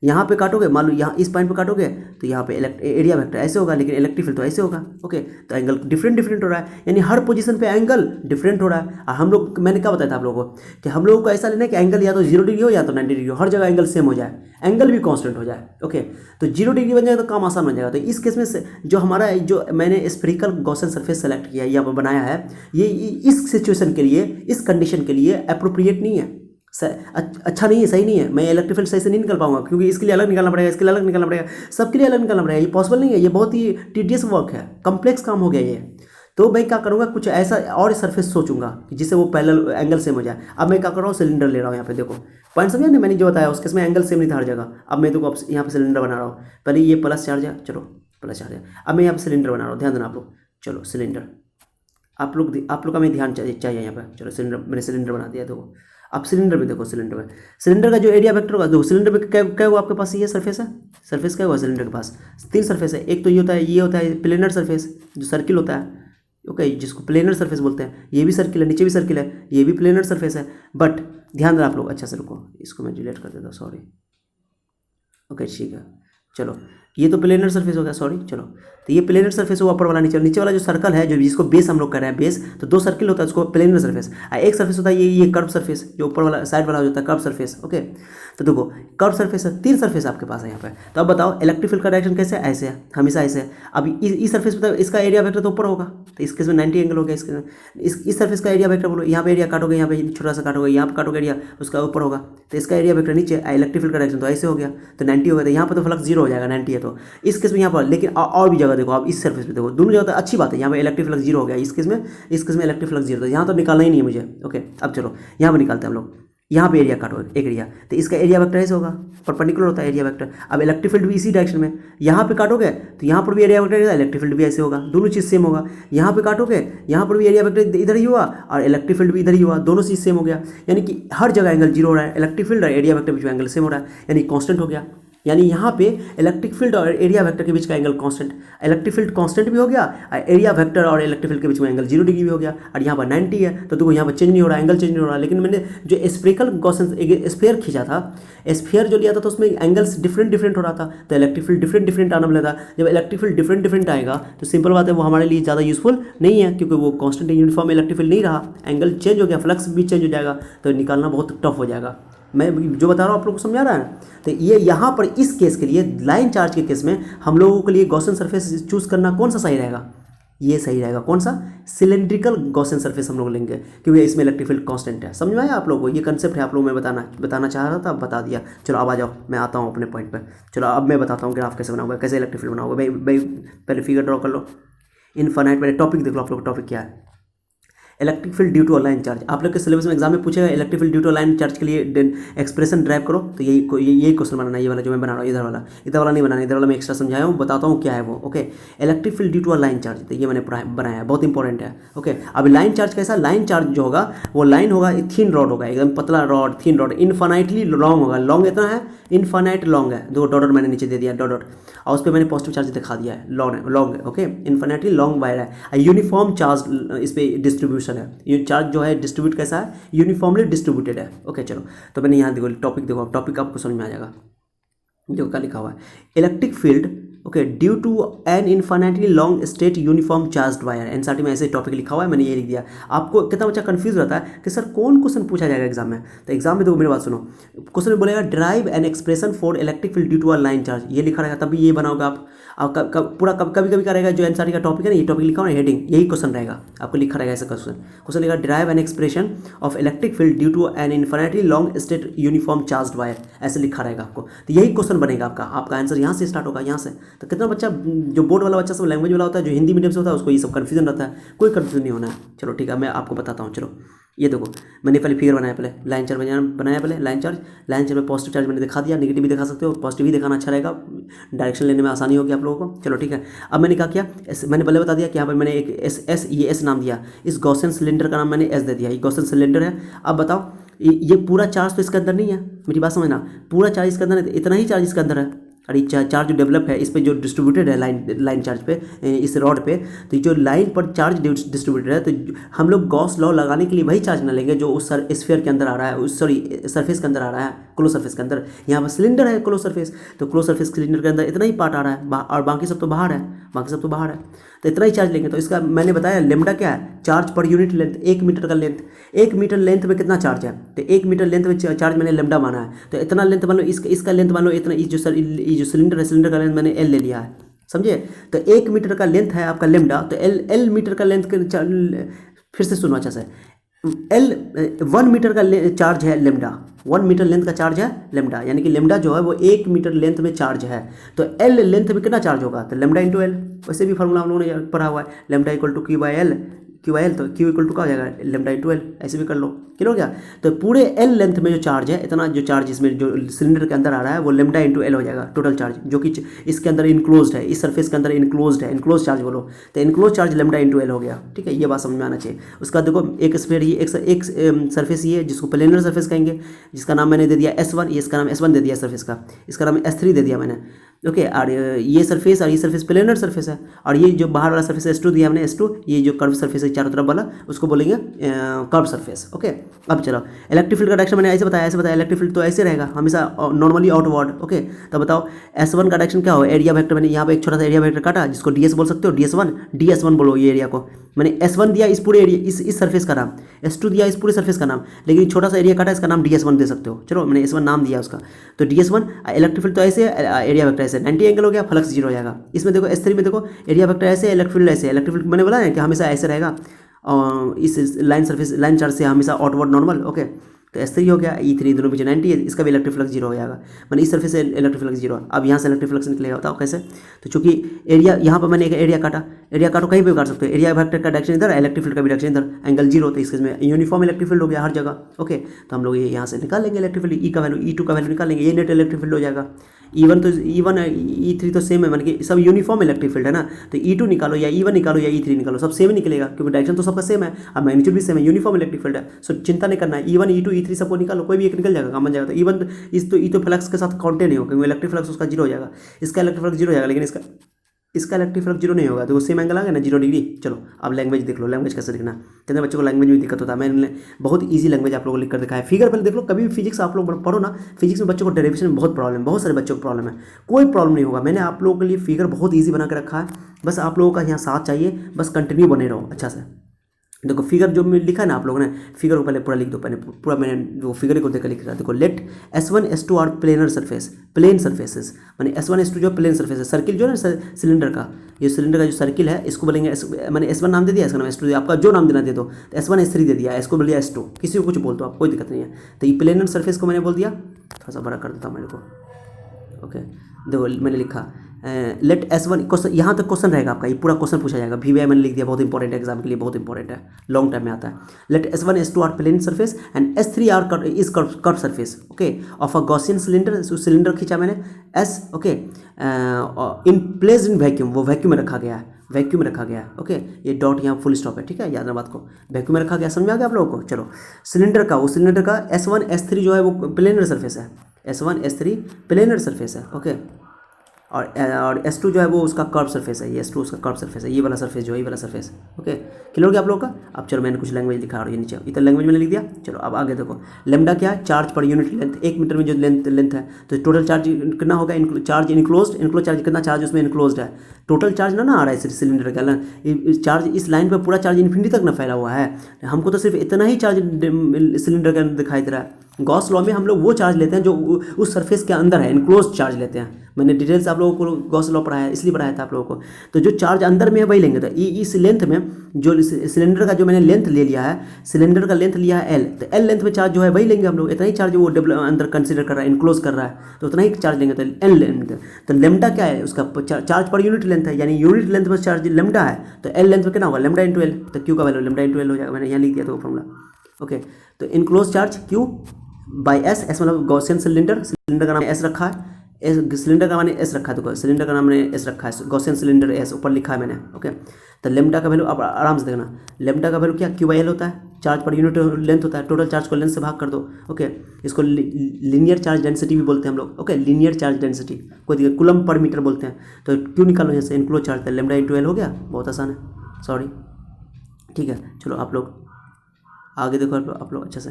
यहाँ पे काटोगे, मान लो यहाँ इस पॉइंट पे काटोगे, तो यहाँ पे एरिया वेक्टर ऐसे होगा, लेकिन इलेक्ट्रिक फील्ड तो ऐसे होगा, ओके। तो एंगल डिफरेंट हो रहा है, यानी हर पोजीशन पे एंगल डिफरेंट हो रहा है। और हम लोग, मैंने क्या बताया था आप लोगों को कि हम लोगों को ऐसा लेना है कि एंगल या तो 0 डिग्री हो या तो 90 डिग्री हो, हर जगह एंगल सेम हो जाए, एंगल भी कांस्टेंट हो जाए, ओके। तो 0 डिग्री बन जाएगा तो काम आसान बन जाएगा। तो इस केस में जो हमारा जो मैंने स्फेरिकल गॉसियन सरफेस सेलेक्ट किया या बनाया है, ये इस सिचुएशन के लिए, इस कंडीशन के लिए अप्रोप्रिएट नहीं है, अच्छा नहीं है, सही नहीं है। मैं इलेक्ट्रिक फील्ड सही से नहीं निकल पाऊंगा, क्योंकि इसके लिए अलग निकालना पड़ेगा, इसके लिए अलग निकालना पड़ेगा, सबके लिए अलग निकालना पड़ेगा, ये पॉसिबल नहीं है, ये बहुत ही टीडियस वर्क है, कॉम्प्लेक्स काम हो गया ये। तो मैं क्या करूँगा, कुछ ऐसा और सरफेस सोचूंगा कि जिससे वो पैरेलल एंगल सेम हो जाए। अब मैं क्या कर रहा हूँ, सिलेंडर ले रहा हूँ यहाँ पे, देखो पॉइंट समझा ना मैंने जो बताया, उसके इसमें एंगल सेम नहीं था हर जगह। अब मैं देखो अब यहाँ पे सिलेंडर बना रहा हूँ, पहले ये प्लस चार्ज है, चलो प्लस चार्ज है। अब मैं यहाँ पे सिलेंडर बना रहा हूँ, ध्यान देना आप लोग, चलो सिलेंडर, आप लोग का मैं ध्यान चाहिए यहाँ पर। चलो सिलेंडर, मैंने सिलेंडर बना दिया। देखो अब सिलेंडर में देखो, सिलेंडर का जो एरिया वेक्टर होगा, देखो सिलेंडर में क्या हुआ आपके पास, ये सरफेस है, सरफेस क्या हुआ सिलेंडर के पास, 3 सरफेस है। एक तो ये होता है प्लेनर सरफेस, जो सर्किल होता है, ओके, जिसको प्लेनर सरफेस बोलते हैं। ये भी सर्किल है, नीचे भी सर्किल है, ये भी प्लेनर सरफेस है। बट ध्यान देना आप लोग, अच्छा से रुको, इसको मैं डिलीट कर देता हूँ, सॉरी, ओके ठीक है। चलो ये तो प्लेनर सरफेस हो गया, सॉरी, चलो तो ये प्लेनर सरफेस हुआ ऊपर वाला, नीचे वाला जो सर्कल है, जो जिसको बेस हम लोग कर रहे हैं, बेस, तो 2 सर्किल होता है उसको प्लेनर सरफेस। एक सरफेस होता है ये कर्व सरफेस, जो ऊपर वाला साइड वाला होता है कर्व सरफेस, ओके। तो देखो कर्व सरफेस है, 3 सरफेस आपके पास है यहाँ पे। तो अब बताओ इलेक्ट्रिक फील्ड का डायरेक्शन कैसे है, ऐसे है, हमेशा ऐसे है। अब इस सरफेस पे इसका एरिया वेक्टर तो ऊपर होगा, तो इसके इसमें 90 एंगल हो गया। इस सरफेस का एरिया वेक्टर बोलो, यहाँ पे एरिया काटोगे, यहाँ पे छोटा सा काटोगे, यहाँ पे काटोगे एरिया, उसका ऊपर होगा, तो इसका एरिया वेक्टर नीचे, इलेक्ट्रिक फील्ड का डायरेक्शन तो ऐसे हो गया, तो 90 हो गया। तो यहाँ पर तो फ्लक्स 0 हो जाएगा, 90 है तो इस केस में यहाँ पर। लेकिन और भी जगह देखो, आप इस सरफेस पे देखो, दोनों जगह तो अच्छी बात है, यहाँ पे इलेक्ट्रिक फ्लक्स 0 हो गया, इस केस में इलेक्ट्रिक फ्लक्स 0, तो यहाँ तो निकालना ही नहीं है मुझे, ओके। अब चलो यहाँ पर निकालते हैं हम लोग, यहाँ पे एरिया काटो, एक एरिया, तो इसका एरिया वेक्टर ऐसे होगा, परपेंडिकुलर होता है एरिया वेक्टर। अब इलेक्ट्रिक फील्ड भी इसी डायरेक्शन में, यहाँ पे काटोगे तो यहाँ पर भी एरिया वेक्टर, इलेक्ट्रिक फील्ड भी ऐसे होगा, दोनों चीज़ सेम होगा। यहाँ पे काटोगे, यहाँ पर भी एरिया वेक्टर इधर ही हुआ और इलेक्ट्रिक फील्ड भी इधर ही हुआ, दोनों चीज़ सेम हो गया। यानी कि हर जगह एंगल 0 हो रहा है, इलेक्ट्रिक फील्ड और एरिया वेक्टर बीच में एंगल सेम हो रहा है, यानी कॉन्स्टेंट हो गया। यानी यहाँ पे इलेक्ट्रिक फील्ड और एरिया वेक्टर के बीच का angle constant, electric field constant भी हो गया, एरिया वेक्टर और इलेक्ट्रिक फील्ड के बीच में एंगल 0 डिग्री भी हो गया, और यहाँ पर 90 है। तो देखो यहाँ पर चेंज नहीं हो रहा, एंगल चेंज नहीं हो रहा। लेकिन मैंने जो स्फेरिकल गॉसियन स्फीयर खींचा था, स्फीयर जो लिया था, तो उसमें एंगल्स डिफरेंट हो रहा था, तो इलेक्ट्रिक फील्ड डिफरेंट आना मिला था। जब इलेक्ट्रिक फील्ड डिफरेंट आएगा तो सिंपल बात है, वो हमारे लिए ज़्यादा यूजफुल नहीं है, क्योंकि वो कांस्टेंट यूनिफॉर्म इलेक्ट्रिक फील्ड नहीं रहा, एंगल चेंज हो गया, फ्लक्स भी चेंज हो जाएगा, तो निकालना बहुत टफ हो जाएगा। मैं जो बता रहा हूँ आप लोगों को समझा रहा है। तो ये यहाँ पर इस केस के लिए, लाइन चार्ज के केस में हम लोगों के लिए गॉसियन सरफेस चूज करना कौन सा सही रहेगा, ये सही रहेगा। कौन सा, सिलेंड्रिकल गॉसियन सरफेस हम लोग लेंगे, क्योंकि इसमें इलेक्ट्रिक फील्ड कांस्टेंट है। समझ में आया आप लोगों को, ये कंसेप्ट है आप लोगों में बताना चाह रहा था, बता दिया। चलो अब आ जाओ, मैं आता हूँ अपने पॉइंट पर। चलो अब मैं बताता हूँ ग्राफ कैसे बनाऊंगा, कैसे इलेक्ट्रिक फील्ड बनाऊंगा। भाई पहले फिगर ड्रॉ कर लो, इनफाइनाइट, पहले टॉपिक देख लो आप लोग, टॉपिक क्या है, electric field due to a line charge. आप लोग के सिलेबस में एग्जाम में पूछेगा electric field due to a line charge के लिए एक्सप्रेशन ड्राइव करो, तो यही क्वेश्चन बनाना है, ये वाला जो मैं बना रहा हूँ, इधर वाला नहीं बनाना, इधर वाला मैं एक्स्ट्रा समझाया हूँ, बताता हूँ क्या है वो, okay. Electric field due to a line charge, तो ये मैंने बनाया है, बहुत इंपॉर्टेंट है, ओके। अब लाइन चार्ज कैसा, लाइन चार्ज जो होगा वो लाइन होगा, थिन रॉड होगा, एकदम पतला rod, thin rod, infinitely long होगा, लॉन्ग इतना है, इनफाइनाइट लॉन्ग है, दो डॉट मैंने नीचे दे दिया, डॉट, और उस पर मैंने पॉजिटिव चार्ज दिखा दिया है, लॉन्ग है, ओके, इनफाइनाइटली लॉन्ग वायर है, यूनिफॉर्म चार्ज इस पर डिस्ट्रीब्यूशन है, ये चार्ज जो है डिस्ट्रीब्यूट कैसा है, यूनिफॉर्मली डिस्ट्रीब्यूटेड है, ओके। चलो तो मैंने यहाँ देखो टॉपिक, देखो टॉपिक आपको समझ में आ जाएगा, देखो क्या लिखा हुआ है, electric field, okay, due to an infinitely long straight uniform charged wire. NCERT में ऐसे टॉपिक लिखा हुआ है, मैंने ये लिख दिया। आपको कितना बच्चा कंफ्यूज रहता है कि सर कौन क्वेश्चन पूछा जाएगा एग्जाम में, तो एग्जाम में देखो मेरी बात सुनो, क्वेश्चन में बोलेगा derive an expression for electric field due to a line charge, ये लिखा रहेगा, तभी ये बनाओगे आप। पूरा कभी का रहेगा, जो एनसीईआरटी का टॉपिक है ना, ये टॉपिक लिखा हुआ है, हेडिंग यही क्वेश्चन रहेगा, आपको लिखा रहेगा ऐसा क्वेश्चन लिखा, derive an expression of electric field due to an infinitely long straight uniform charged wire, ऐसे लिखा रहेगा आपको। तो यही क्वेश्चन बनेगा आपका आंसर यहाँ से स्टार्ट होगा, यहाँ से। तो कितना बच्चा, जो बोर्ड वाला बच्चा सब लैंग्वेज वाला होता है, जो हिंदी मीडियम से होता है, उसको ये सब कन्फ्यूजन रहता है, कोई कन्फ्यूजन नहीं होना है। चलो ठीक है, मैं आपको बताता हूँ। चलो ये देखो, मैंने पहले फिगर बनाया, पहले लाइन चार्ज बनाया, पहले लाइन चार्ज में पॉजिटिव चार्ज मैंने दिखा दिया, नेगेटिव भी दिखा सकते हो, पॉजिटिव भी दिखाना अच्छा रहेगा, डायरेक्शन लेने में आसानी होगी आप लोगों को। चलो ठीक है, अब मैंने क्या किया, मैंने पहले बता दिया कि यहाँ पर मैंने एक एस नाम दिया, इस गॉसियन सिलेंडर का नाम मैंने एस दे दिया, ये गॉसियन सिलेंडर है। अब बताओ, ये पूरा चार्ज तो इसके अंदर नहीं है, मेरी बात समझना, पूरा चार्ज इसके अंदर नहीं, इतना ही चार्ज इसके अंदर है, और ये चार्ज जो डेवलप है इस पे, जो डिस्ट्रीब्यूटेड है लाइन चार्ज पे, इस रॉड पे, तो जो लाइन पर चार्ज डिस्ट्रीब्यूटेड है, तो हम लोग गॉस लॉ लगाने के लिए वही चार्ज ना लेंगे जो उस स्फीयर के अंदर आ रहा है, उस सरफेस के अंदर आ रहा है, क्लोज सरफेस के अंदर। यहाँ पर सिलेंडर है क्लोज सरफेस, तो क्लोज सरफेस सिलेंडर के अंदर इतना ही पार्ट आ रहा है, और बाकी सब तो बाहर है, तो इतना ही चार्ज लेंगे। तो इसका मैंने बताया लेमडा क्या है, charge per unit length, 1 metre का लेंथ, 1 मीटर लेंथ में कितना चार्ज है, तो 1 मीटर लेंथ में चार्ज मैंने लेमडा माना है, तो इतना लेंथ मान लो, इसका लेंथ मान लो इतना, ये जो सिलेंडर है, सिलेंडर का लेंथ मैंने एल ले लिया है, समझे। तो 1 मीटर का लेंथ है आपका लेमडा, तो एल मीटर का लेंथ, फिर से सुनो अच्छा से, 1 मीटर का चार्ज है लेमडा, 1 मीटर लेंथ का चार्ज है लेमडा, यानी कि लेमडा जो है वो 1 मीटर लेंथ में चार्ज है, तो एल लेंथ में कितना चार्ज होगा, तो लेमडा इंटू एल। वैसे भी फार्मूला हम लोगों ने पढ़ा हुआ है, lambda equal to Q by L, तो क्यू इक्वल टू क्या हो जाएगा, लेमडा इंटू एल, ऐसे भी कर लो, क्लियर हो गया। तो पूरे एल लेंथ में जो चार्ज है, इतना जो चार्ज इसमें जो सिलेंडर के अंदर आ रहा है वो लेमडा इंटू एल हो जाएगा टोटल चार्ज, जो कि इसके अंदर इनक्लोज्ड है, इस सरफेस के अंदर इनक्लोज्ड है, इनक्लोज चार्ज बोलो, तो enclose charge lambda into L हो गया, ठीक है, ये बात समझ में आना चाहिए। उसका देखो एक स्फीयर ये एक सरफेस ये है जिसको प्लेनर सरफेस कहेंगे, जिसका नाम मैंने दे दिया S1, ये इसका नाम S1 दे दिया सरफेस का, इसका नाम S3 दे दिया मैंने, ओके। और ये सरफेस और ये सरफेस प्लेनर सरफेस है, और ये जो बाहर वाला सरफेस S2 दिया हमने S2, ये जो कर्व सरफेस है चारों तरफ वाला उसको बोलेंगे कर्व सरफेस, ओके। अब चलो इलेक्ट्रिक फील्ड का डायरेक्शन मैंने ऐसे बताया इलेक्ट्रिक फील्ड तो ऐसे रहेगा हमेशा नॉर्मली आउटवर्ड, ओके। तो बताओ S1 का डायरेक्शन क्या हो, एरिया वेक्टर, मैंने यहाँ पे एक छोटा सा एरिया वेक्टर काटा जिसको DS बोल सकते हो, DS1 बोलो ये एरिया को, मैंने S1 दिया इस पूरे एरिया इस सरफेस का नाम, S2 दिया इस पूरे सरफेस का नाम, लेकिन छोटा सा एरिया काटा इसका नाम DS1 दे सकते हो, चलो मैंने S1 नाम दिया उसका, तो DS1 इलेक्ट्रिक फील्ड तो ऐसे एरिया वेक्टर ऐसे 90 एंगल हो गया, फ्लक्स 0 हो जाएगा। इसमें देखो S3 में देखो एरिया वेक्टर ऐसे, इलेक्ट्रिक फील्ड ऐसे, इलेक्ट्रिक फील्ड मैंने बोला है कि हमेशा ऐसे रहेगा, और इस लाइन चार्ज से हमेशा आउटवर्ड नॉर्मल, ओके। तो S3 हो गया, E3 दोनों पीछे 90 है, इसका भी इलेक्ट्रिक फ्लक्स 0 हो जाएगा, मैंने इस सरफेस से इलेक्ट्रिक फ्लक्स 0। अब यहाँ से इलेक्ट्रिक फ्लक्स निकलेगा, बताओ कैसे, तो चूंकि एरिया यहाँ पर मैंने एक एरिया काटो कहीं पे काट सकते हो, एरिया वेक्टर का डायरेक्शन इधर, इलेक्ट्रिक फील्ड का भी डायरेक्शन इधर, एंगल 0, तो इसके में यूनिफॉर्म इलेक्ट्रिक फील्ड हो गया हर जगह, ओके। तो हम लोग ये यहाँ से निकाल लेंगे इलेक्ट्रिक फील्ड, ई का वैल्यू E2 का वैल्यू निकाल लेंगे, ये नेट इलेक्ट्रिक फील्ड हो जाएगा। E1 तो E1 E3 तो सेम है, मतलब कि सब यूनिफॉर्म इलेक्ट्रिक फील्ड है ना, तो E2 निकालो या E1 निकालो या E3 निकालो, सब सेम निकलेगा क्योंकि डायरेक्शन तो सबका सेम है, अब मैग्नीट्यूड भी सेम है, यूनिफॉर्म इलेक्ट्रिक फील्ड है, सो चिंता नहीं करना है, E1 E2 E3 सबको निकालो, कोई भी एक निकल जाएगा, काम बन जाएगा। तो E1 ई तो फ्लक्स के साथ काउंटे नहीं हो क्योंकि इलेक्ट्रिक फ्लक्स उसका 0 हो जाएगा, इसका इलेक्ट्रिक फ्लक्स 0 हो जाएगा, लेकिन इसका इलेक्ट्रिक फ्लक्स 0 नहीं होगा, तो सेम एंगल आ गया ना 0 डिग्री। चलो अब लैंग्वेज देख लो, लैंग्वेज कैसे लिखना, कितने बच्चों को लैंग्वेज में दिक्कत होता है, मैंने बहुत ईजी लैंग्वेज आप लोगों को लिख कर दिखाया। फिगर पहले देख लो, कभी भी फिजिक्स आप लोग पढ़ो ना, फिजिक्स में बच्चों को डेरिवेशन में बहुत प्रॉब्लम, बहुत सारे बच्चों को प्रॉब्लम है, कोई प्रॉब्लम नहीं होगा, मैंने आप लोगों के लिए फिगर बहुत ईजी बना के रखा है, बस आप लोगों का यहाँ साथ चाहिए, बस कंटिन्यू बने रहो अच्छा से। देखो फिगर जो में लिखा है ना आप लोगों ने, फिगर को पहले पूरा लिख दो, पहले पूरा मैंने वो फिगर को देखकर लिख रहा है। देखो let S1 S2 are planar surface, plane surfaces, माने S1 S2 जो प्लेन सरफेस है, सर्किल जो है ना सिलेंडर का, ये सिलेंडर का जो सर्किल है इसको बोलेंगे मैंने S1 नाम दे दिया, इसका नाम S2 दिया, आपका जो नाम देना दे दो, तो S1 S3 दे दिया, इसको बोल दिया S2, किसी को कुछ बोल दो आप, कोई दिक्कत नहीं है। तो ये प्लेनर सरफेस को मैंने बोल दिया, थोड़ा सा बड़ा कर देता हूँ मेरे को, ओके। देखो मैंने लिखा लेट S1, क्वेश्चन यहाँ तक क्वेश्चन रहेगा आपका, ये पूरा क्वेश्चन पूछा जाएगा, VVI मैंने लिख दिया, बहुत इंपॉर्टेंट है, एग्जाम के लिए बहुत इंपॉर्टेंट है, लॉन्ग टाइम में आता है। Let S1 S2 are plane surface and S3 are is curve surface, okay, of a Gaussian cylinder, cylinder खींचा मैंने S, okay, in place in vacuum, वो वैक्यूम में रखा गया है, वैक्यूम में रखा गया है, ओके। ये डॉट यहाँ फुल स्टॉप है, ठीक है, याद रखना बात को, वैक्यूम में रखा गया, समझ आ गया आप लोगों को। चलो सिलेंडर का, वो सिलेंडर का S1 S3 जो है वो प्लेनर सरफेस है, S1 S3 प्लेनर सरफेस है, ओके। और S2 जो है वो उसका कर्व सरफेस है, ये S2 उसका कर्व सरफेस है, ये वाला सरफेस जो है, ये वाला सरफेस, ओके। क्लियर हो गया आप लोगों का। अब चलो मैंने कुछ लैंग्वेज लिखा और ये नीचे इतना लैंग्वेज मैंने लिख दिया। चलो अब आगे देखो, लेमडा क्या है, charge per unit length, 1 metre में जो लेंथ है, तो टोटल चार्ज कितना होगा, चार्ज इनक्लोज चार्ज कितना चार्ज उसमें इनक्लोज है, टोटल चार्ज ना आ रहा है सिलेंडर का चार्ज, इस लाइन पर पूरा चार्ज इन्फिनिटी तक ना फैला हुआ है, हमको तो सिर्फ इतना ही चार्ज सिलेंडर के अंदर दिखाई दे रहा है। गॉस लॉ में हम लोग वो चार्ज लेते हैं जो उस सरफेस के अंदर है, इनक्लोज चार्ज लेते हैं, मैंने डिटेल्स आप लोगों को गॉस लॉ पढ़ाया है, इसलिए पढ़ाया था आप लोगों को। तो जो चार्ज अंदर में है वही लेंगे, तो इस लेंथ में जो सिलेंडर का जो मैंने लेंथ ले लिया है, सिलेंडर का लेंथ लिया है L, तो L लेंथ में चार्ज जो है वही लेंगे हम लोग, इतना ही चार्ज वो अंदर कंसीडर कर रहा है, इनक्लोज कर रहा है, तो उतना ही चार्ज लेंगे, तो L लेंथ। तो लेमडा क्या है, उसका चार्ज पर यूनिट लेंथ है, यानी यूनिट लेंथ में चार्ज लेमडा है, तो L लेंथ में कितना होगा, लेमडा इंटू L, तो Q का वैल्यू लेमडा इंटू L हो जाएगा, मैंने यहाँ लिख दिया था वो फॉर्मूला, ओके। तो enclose charge Q by S, S मतलब गॉसियन सिलेंडर, सिलेंडर का नाम S रखा है, सिलेंडर का मैंने S रखा है, देखो सिलेंडर का नाम मैंने S रखा है, गॉसियन सिलेंडर S ऊपर लिखा है मैंने, ओके। तो लेमडा का वैल्यू आप आराम से देखना, लेमडा का वैल्यू क्या Q बाई L होता है, चार्ज पर यूनिट लेंथ होता है, टोटल चार्ज को लेंथ से भाग कर दो, ओके। इसको लीनियर चार्ज डेंसिटी भी बोलते हैं हम लोग, ओके, लीनियर चार्ज डेंसिटी, कोई दिक्कत, कूलम पर मीटर बोलते हैं। तो Q निकालो यहाँ से, इनक्लोज चार्ज है, लेमडा इंटू L हो गया, बहुत आसान है, सॉरी, ठीक है। चलो आप लोग आगे देखो आप लोग अच्छे से।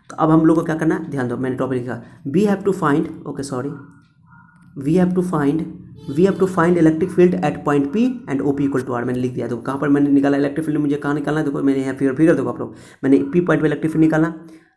तो अब हम लोग को क्या करना है, ध्यान दो, मैंने टॉपिक लिखा, we have to find, okay sorry, we have to find electric field at point P and OP equal to R, मैंने लिख दिया। देखो कहाँ पर मैंने निकाला इलेक्ट्रिक फील्ड, मुझे कहाँ निकालना है, देखो मैंने यहाँ फिगर देखो आप लोग, मैंने P पॉइंट पर इलेक्ट्रिक फील्ड निकालना,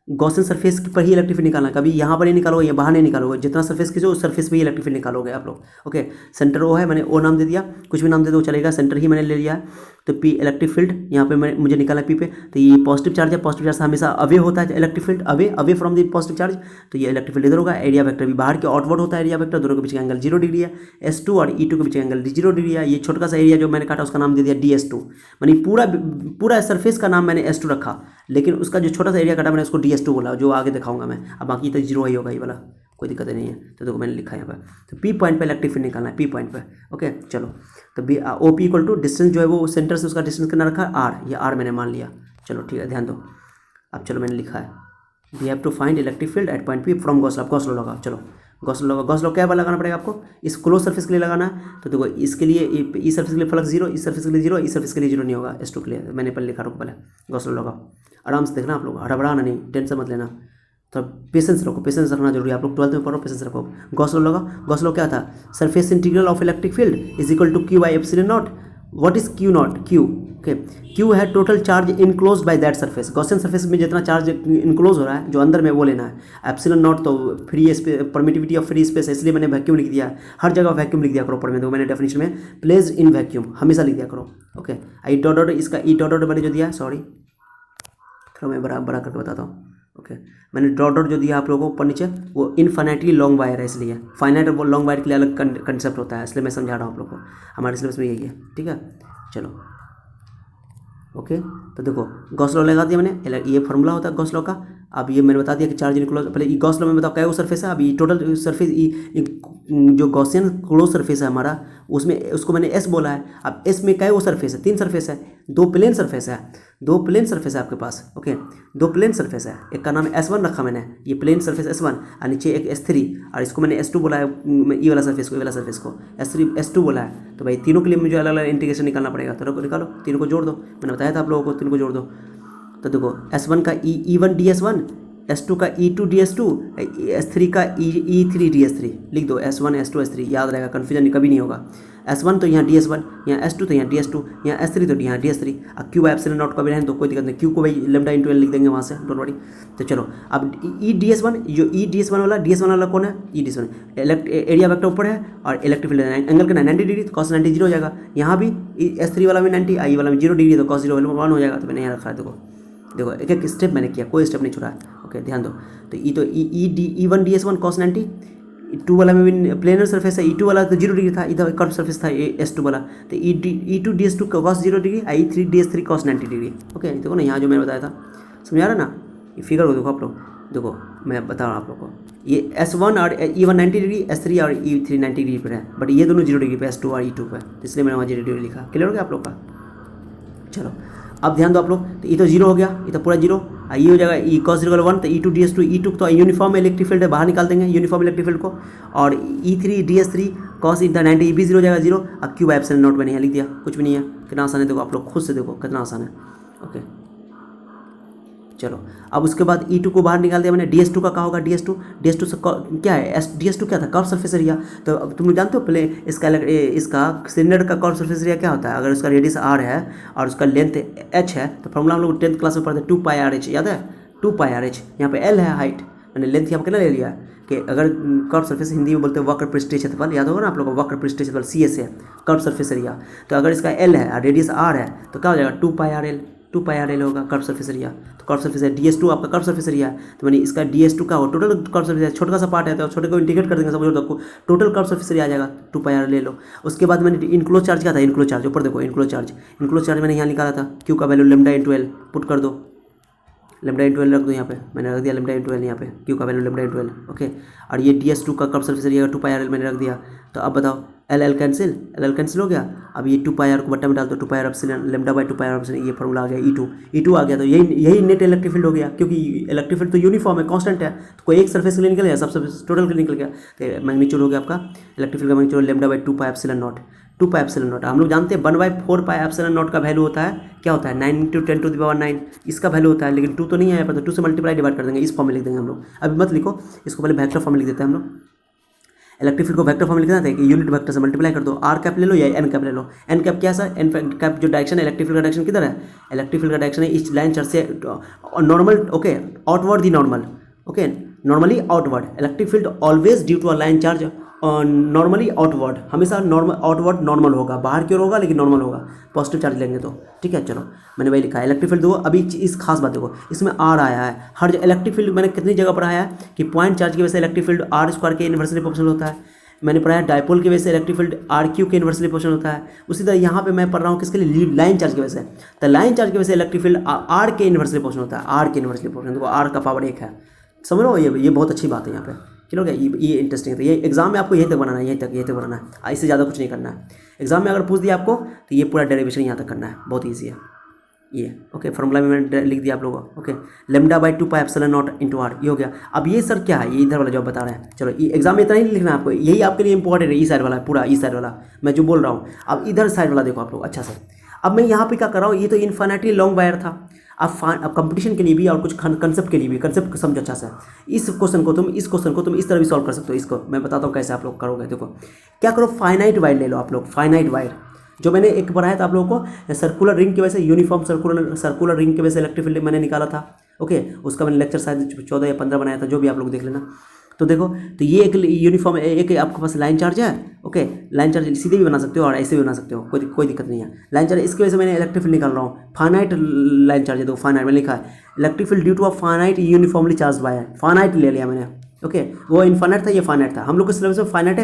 गॉसियन सरफेस पर ही इलेक्ट्रिक फील्ड निकालना है, कभी यहाँ पर नहीं निकालोगे या बाहर नहीं निकालोगे, जितना सरफेस खींचो उस सरफेस पे ही इलेक्ट्रिक फील्ड निकालोगे आप लोग। ओके, सेंटर ओ है, मैंने ओ नाम दे दिया, कुछ भी नाम दे दो चलेगा, सेंटर ही मैंने ले लिया है। तो पी इलेक्ट्रिक फील्ड यहाँ पे मुझे निकाला पी पे, तो ये पॉजिटिव चार्ज है, पॉजिटिव चार्ज हमेशा अवे होता है electric field, away from the positive charge, तो ये इलेक्ट्रिक फील्ड इधर होगा। एरिया वेक्टर भी बाहर के आउटवर्ड होता है एरिया वेक्टर, दोनों के बीच का एंगल 0 डिग्री है। S2 और E2 के बीच का एंगल 0 डिग्री है। ये छोटा सा एरिया जो मैंने काटा उसका नाम दे दिया DS2, मैंने पूरा सरफेस का नाम मैंने S2 रखा, लेकिन उसका जो छोटा सा एरिया काटा मैंने उसको DS2 बोला, जो आगे दिखाऊंगा मैं। अब बाकी तो 0 ही होगा ये वाला, कोई दिक्कत नहीं है। तो देखो मैंने लिखा है यहाँ पर, तो पी पॉइंट पे इलेक्ट्रिक फील्ड निकालना है, पी पॉइंट पे। ओके चलो, तो be OP equal to distance जो है वो सेंटर से उसका डिस्टेंस कितना रखा है R, ये R मैंने मान लिया। चलो ठीक है, ध्यान दो। अब चलो मैंने लिखा है we have to find electric field at point P from Gauss law. Gauss law लगाओ, चलो गॉस लॉ क्या बार लगाना पड़ेगा आपको, इस क्लोज सरफेस के लिए लगाना है। तो देखो इसके लिए इस सरफेस के लिए फ्लक्स 0, इस सरफेस के लिए 0, इस सरफेस के लिए 0 नहीं होगा, S2 के लिए मैंने पहले लिखा, रुको पहले गॉस लॉ लगाओ, आराम से देखना आप लोग, हड़बड़ाना नहीं, टेंशन मत लेना, तो पेशेंस रखो, पेशेंस रखना जरूरी है। आप लोग 12th में पढ़ो, पेशेंस रखो। गॉस लॉ लगा, गॉस लॉ क्या था, surface integral of electric field is equal to Q by epsilon naught. What is Q naught, Q okay, Q है total charge enclose by that surface, Gaussian surface में जितना चार्ज इनक्लोज हो रहा है जो अंदर में वो लेना है। एप्सिलॉन नॉट तो free space, permittivity of free space, इसलिए मैंने वैक्यूम लिख दिया, हर जगह वैक्यूम लिख दिया करो ऊपर में, तो मैंने डेफिनेशन में प्लेस्ड इन वैक्यूम हमेशा लिख दिया करो। ओके, आई डॉट डॉट इसका ई डॉट डॉट मैंने जो दिया है, सॉरी थोड़ा मैं बड़ा करके बताता हूँ। ओके, मैंने डॉट डॉट जो दिया आप लोगों को ऊपर नीचे, वो इनफाइनाइटली लॉन्ग वायर है, इसलिए फाइनाइट और लॉन्ग वायर के लिए अलग कंसेप्ट होता है, इसलिए मैं समझा रहा हूँ आप लोग को, हमारे सिलेबस में यही है। ठीक है चलो, ओके तो देखो गॉस लॉ लगा दिया मैंने, ये फार्मूला होता है गॉस लॉ का। अब ये मैंने बता दिया कि चार्ज इनक्लोज, पहले ये गॉस लॉ में बताओ क्या वो सरफेस है। अब ये टोटल सरफेस जो गॉसियन क्लोज सरफेस है हमारा, उसमें उसको मैंने S बोला है। अब S में क्या वो सरफेस है, 3 सरफेस है, 2 प्लेन सरफेस है, 2 प्लेन सरफेस है आपके पास। ओके 2 प्लेन सरफेस है, एक का नाम S1 रखा मैंने, ये प्लेन सरफेस S1, और नीचे एक S3, और इसको मैंने S2 बोला है, ये वाला सरफेस को, ये वाला सरफेस को S3 S2 बोला है। तो भाई तीनों के लिए मुझे अलग अलग इंटीग्रेशन निकालना पड़ेगा, तो निकालो, तीनों को जोड़ दो, मैंने बताया था आप लोगों को, तीनों को जोड़ दो। तो देखो S1 का E1 DS1, S2 का E2 DS2, S3 का E3 DS3, लिख दो S1 S2 S3, याद रहेगा, कन्फ्यूजन कभी नहीं होगा। S1 तो यहाँ DS1, यहाँ S2 तो यहाँ DS2, यहाँ S3 तो यहाँ DS3। अब Q बाई एप्सिलॉन नॉट का भी रहने तो कोई दिक्कत नहीं, Q को भाई लेमडा इंटू L लिख देंगे वहाँ से, डोंट वरी। तो चलो अब EDS1, जो EDS1 वाला, DS1 वाला कौन है, EDS1 एरिया वेक्टर ऊपर है और इलेक्ट्रिक फील्ड एंगल का 90 डिग्री, तो cos 90 0 हो जाएगा। यहाँ भी S3 वाला भी 90, I वाला भी 0 डिग्री, तो cos 0 1 हो जाएगा। तो मैंने यहाँ रखा है, देखो एक एक स्टेप मैंने किया, कोई स्टेप नहीं छोड़ा है। ओके ध्यान दो, तो E1 DS1 cos 90, E2 वाला में भी प्लेनर सरफेस है, E2 वाला तो 0 डिग्री था, इधर कर्व सरफेस था S2 वाला, तो E2 DS2 cos 0 degree, E3 DS3 cos 90 degree. Okay देखो ना, यहाँ जो मैंने बताया था, समझ आ रहा है ना, ये फिगर को देखो आप लोग, देखो मैं बता रहा हूँ आप लोग को, ये S1 और E1 90 डिग्री, S3 और E3 90 डिग्री पर है, बट ये दोनों 0 डिग्री पे S2 और E2 पे, इसलिए मैंने वहाँ 0 डिग्री लिखा। क्लियर हो गया आप लोग का। चलो अब ध्यान दो आप लोग, तो ये तो 0 हो गया, ये तो पूरा 0, ये हो जाएगा E cos 0 1, तो E2 DS2, E2 तो यूनिफॉर्म इलेक्ट्रिक फील्ड है, बाहर निकाल देंगे यूनिफॉर्म इलेक्ट्रिक फील्ड को, और E3 DS3 cos 90 ये भी 0 हो जाएगा 0। अब Q बाई एप्सिलॉन नॉट मैंने यहाँ लिख दिया, कुछ भी नहीं है, कितना आसान है, देखो आप लोग खुद से देखो कितना आसान है। ओके चलो अब उसके बाद E2 को बाहर निकाल दिया मैंने, DS2 का क्या होगा, DS2 से क्या है, DS2 क्या था, कर्व सरफेस एरिया। तो अब तुम लोग जानते हो पहले इसका सिलेंडर का कर्व सरफेस एरिया क्या होता है, अगर उसका रेडियस R है और उसका लेंथ H है, तो फॉर्मूला हम लोग 10th क्लास में पढ़ते हैं 2 पाई RH, याद है 2 पाई RH। यहाँ पे L है हाइट, मैंने लेंथ यहाँ पर कितना ले लिया कि अगर कर्व सरफेस हिंदी में बोलते हैं वक्र पृष्ठीय क्षेत्रफल, याद होगा ना आप लोगों को, वक्र पृष्ठीय क्षेत्रफल CS है कर्व सरफेस एरिया। तो अगर इसका L है और रेडियस R है तो क्या हो जाएगा 2 पाई RL होगा कर्व सरफेस एरिया। तो कर्व सरफेस है DS2 आपका कर्व सरफेस एरिया है, तो मैंने इसका DS2 का हो टोटल कर्व सरफेस, छोटा सा पार्ट है तो छोटे को इंटीग्रेट कर देंगे सब लोग, आपको टोटल कर्व सरफेस एरिया आ जाएगा 2 पाई RL ले लो। उसके बाद मैंने इनक्लोज चार्ज क्या था, इनक्लोज चार्ज ऊपर देखो, इनक्लोज चार्ज मैंने यहाँ निकाला था, Q का value lambda into L put कर दो, लेमडा इंटू L रख दो यहाँ पे, मैंने रख दिया लेमडा इंटू L यहाँ पे, Q का value lambda into L। Okay और ये DS2 का कर्व सरफेस एरिया 2 पाई RL मैंने रख दिया। तो अब बताओ L कैंसिल हो गया। अब ये 2 पाई R को बट्टा में डाल दो, 2 पाई R epsilon lambda by 2 pi R epsilon, ये फॉर्मूला आ गया E2 आ गया। तो यही नेट इलेक्ट्रिक फील्ड हो गया, क्योंकि इलेक्ट्रिक फील्ड तो यूनिफॉर्म है, कांस्टेंट है, तो कोई एक सरफेस के लिए निकल गया, सब सरफेस टोटल के लिए निकल गया, तो मैग्नीट्यूड हो गया आपका इलेक्ट्रिक फील्ड का magnitude lambda by 2 pi epsilon naught. 2 pi epsilon not हम लोग जानते हैं 1/4 पाई एप्सिलॉन नॉट का वैल्यू होता है, क्या होता है 9 × 10⁻⁹ इसका वैल्यू होता है, लेकिन 2 तो नहीं है यहाँ पर, तो 2 से मल्टीप्लाई डिवाइड कर देंगे, इस फॉर्म में लिख देंगे हम लोग। अभी मत लिखो इसको, पहले वेक्टर फॉर्म में लिख देते हैं हम लोग। इलेक्ट्रिक फील्ड को वेक्टर फॉर्म में लिखना था कि यूनिट वेक्टर से मल्टीप्लाई कर दो, आर कैप ले लो या एन कैप ले लो। एन कैप क्या है? एन कैप जो डायरेक्शन है इलेक्ट्रिक फील्ड का डायरेक्शन किधर है? इलेक्ट्रिक फील्ड का डायरेक्शन है इस लाइन चार्ज से normal, okay, outward the normal, okay, normally outward. Electric field always due to a line charge normally outward, हमेशा नॉर्मल आउटवर्ड नॉर्मल होगा, बाहर की ओर होगा लेकिन नॉर्मल होगा, पॉजिटिव चार्ज लेंगे तो, ठीक है। चलो मैंने वही लिखा है। इलेक्ट्रिक फील्ड देखो, अभी इस खास बात देखो, इसमें आर आया है हर इलेक्ट्रिक फील्ड मैंने कितनी जगह पढ़ाया है कि पॉइंट चार्ज की वजह से इलेक्ट्रिक फील्ड आर स्क्वायर के इन्वर्सली प्रोपोर्शनल होता है। मैंने पढ़ा है डायपोल की वजह से इलेक्ट्रिक फील्ड आर क्यू के इन्वर्सली प्रोपोर्शनल होता है। उसी तरह यहाँ पे मैं पढ़ रहा हूँ किसके लिए? लाइन चार्ज की वजह से। तो लाइन चार्ज की वजह से इलेक्ट्रिक फील्ड आर के इन्वर्सली प्रोपोर्शनल होता है, आर के इन्वर्सली प्रोपोर्शनल, देखो आर का पावर 1 है, समझ लो। ये बहुत अच्छी बात है यहाँ पे, चलो क्या, ये इंटरेस्टिंग है। ये एग्जाम में आपको यहीं तक बनाना है, यहीं तक बनाना है, इससे ज़्यादा कुछ नहीं करना है। एग्जाम में अगर पूछ दिया आपको तो ये पूरा डेरिवेशन यहाँ तक करना है, बहुत ईजी है ये, ओके। फॉर्मूला में मैंने लिख दिया आप लोगों को, okay. Lambda by 2 pi epsilon naught into R, ये हो गया। अब ये सर क्या है? ये इधर वाला जो बता रहे हैं, चलो ये एग्जाम में इतना ही लिखना है आपको, यही आपके लिए इंपॉर्टेंट है। ई साइड वाला पूरा, ई साइड वाला मैं जो बोल रहा हूँ। अब इधर साइड वाला देखो आप लोग अच्छा से। अब मैं यहाँ पे क्या कर रहा हूँ, ये तो इन्फिनिटली लॉन्ग वायर था। अब कंपटीशन के लिए भी और कुछ कंसेप्ट के लिए भी, कंसेप्ट समझो अच्छा से। इस क्वेश्चन को तुम इस तरह भी सॉल्व कर सकते हो। इसको मैं बताता हूँ कैसे आप लोग करोगे। देखो क्या करो, फाइनाइट वायर ले लो आप लोग, फाइनाइट वायर जो मैंने एक पढ़ाया था आप लोगों को, सर्कुलर रिंग की वजह से, यूनिफॉर्म सर्कुलर रिंग की वजह से इलेक्ट्रिक फील्ड मैंने निकाला था, ओके। उसका मैंने लेक्चर शायद 14 या 15 बनाया था, जो भी आप लोग देख लेना। तो देखो, तो ये एक यूनिफॉर्म, एक आपके पास लाइन चार्ज है, ओके। लाइन चार्ज सीधे भी बना सकते हो और ऐसे भी बना सकते हो, कोई दिक्कत नहीं है। लाइन चार्ज इसकी वजह से मैंने इलेक्ट्रिक फील्ड निकाल रहा हूँ। फाइनाइट लाइन चार्ज है, तो फाइनाइट में लिखा है electric field due to a finite uniformly charge wire, finite ले लिया मैंने, ओके। वो इन्फाइनाइट था, ये फाइनाइट था। हम लोग के सिलेबस में फाइनाइट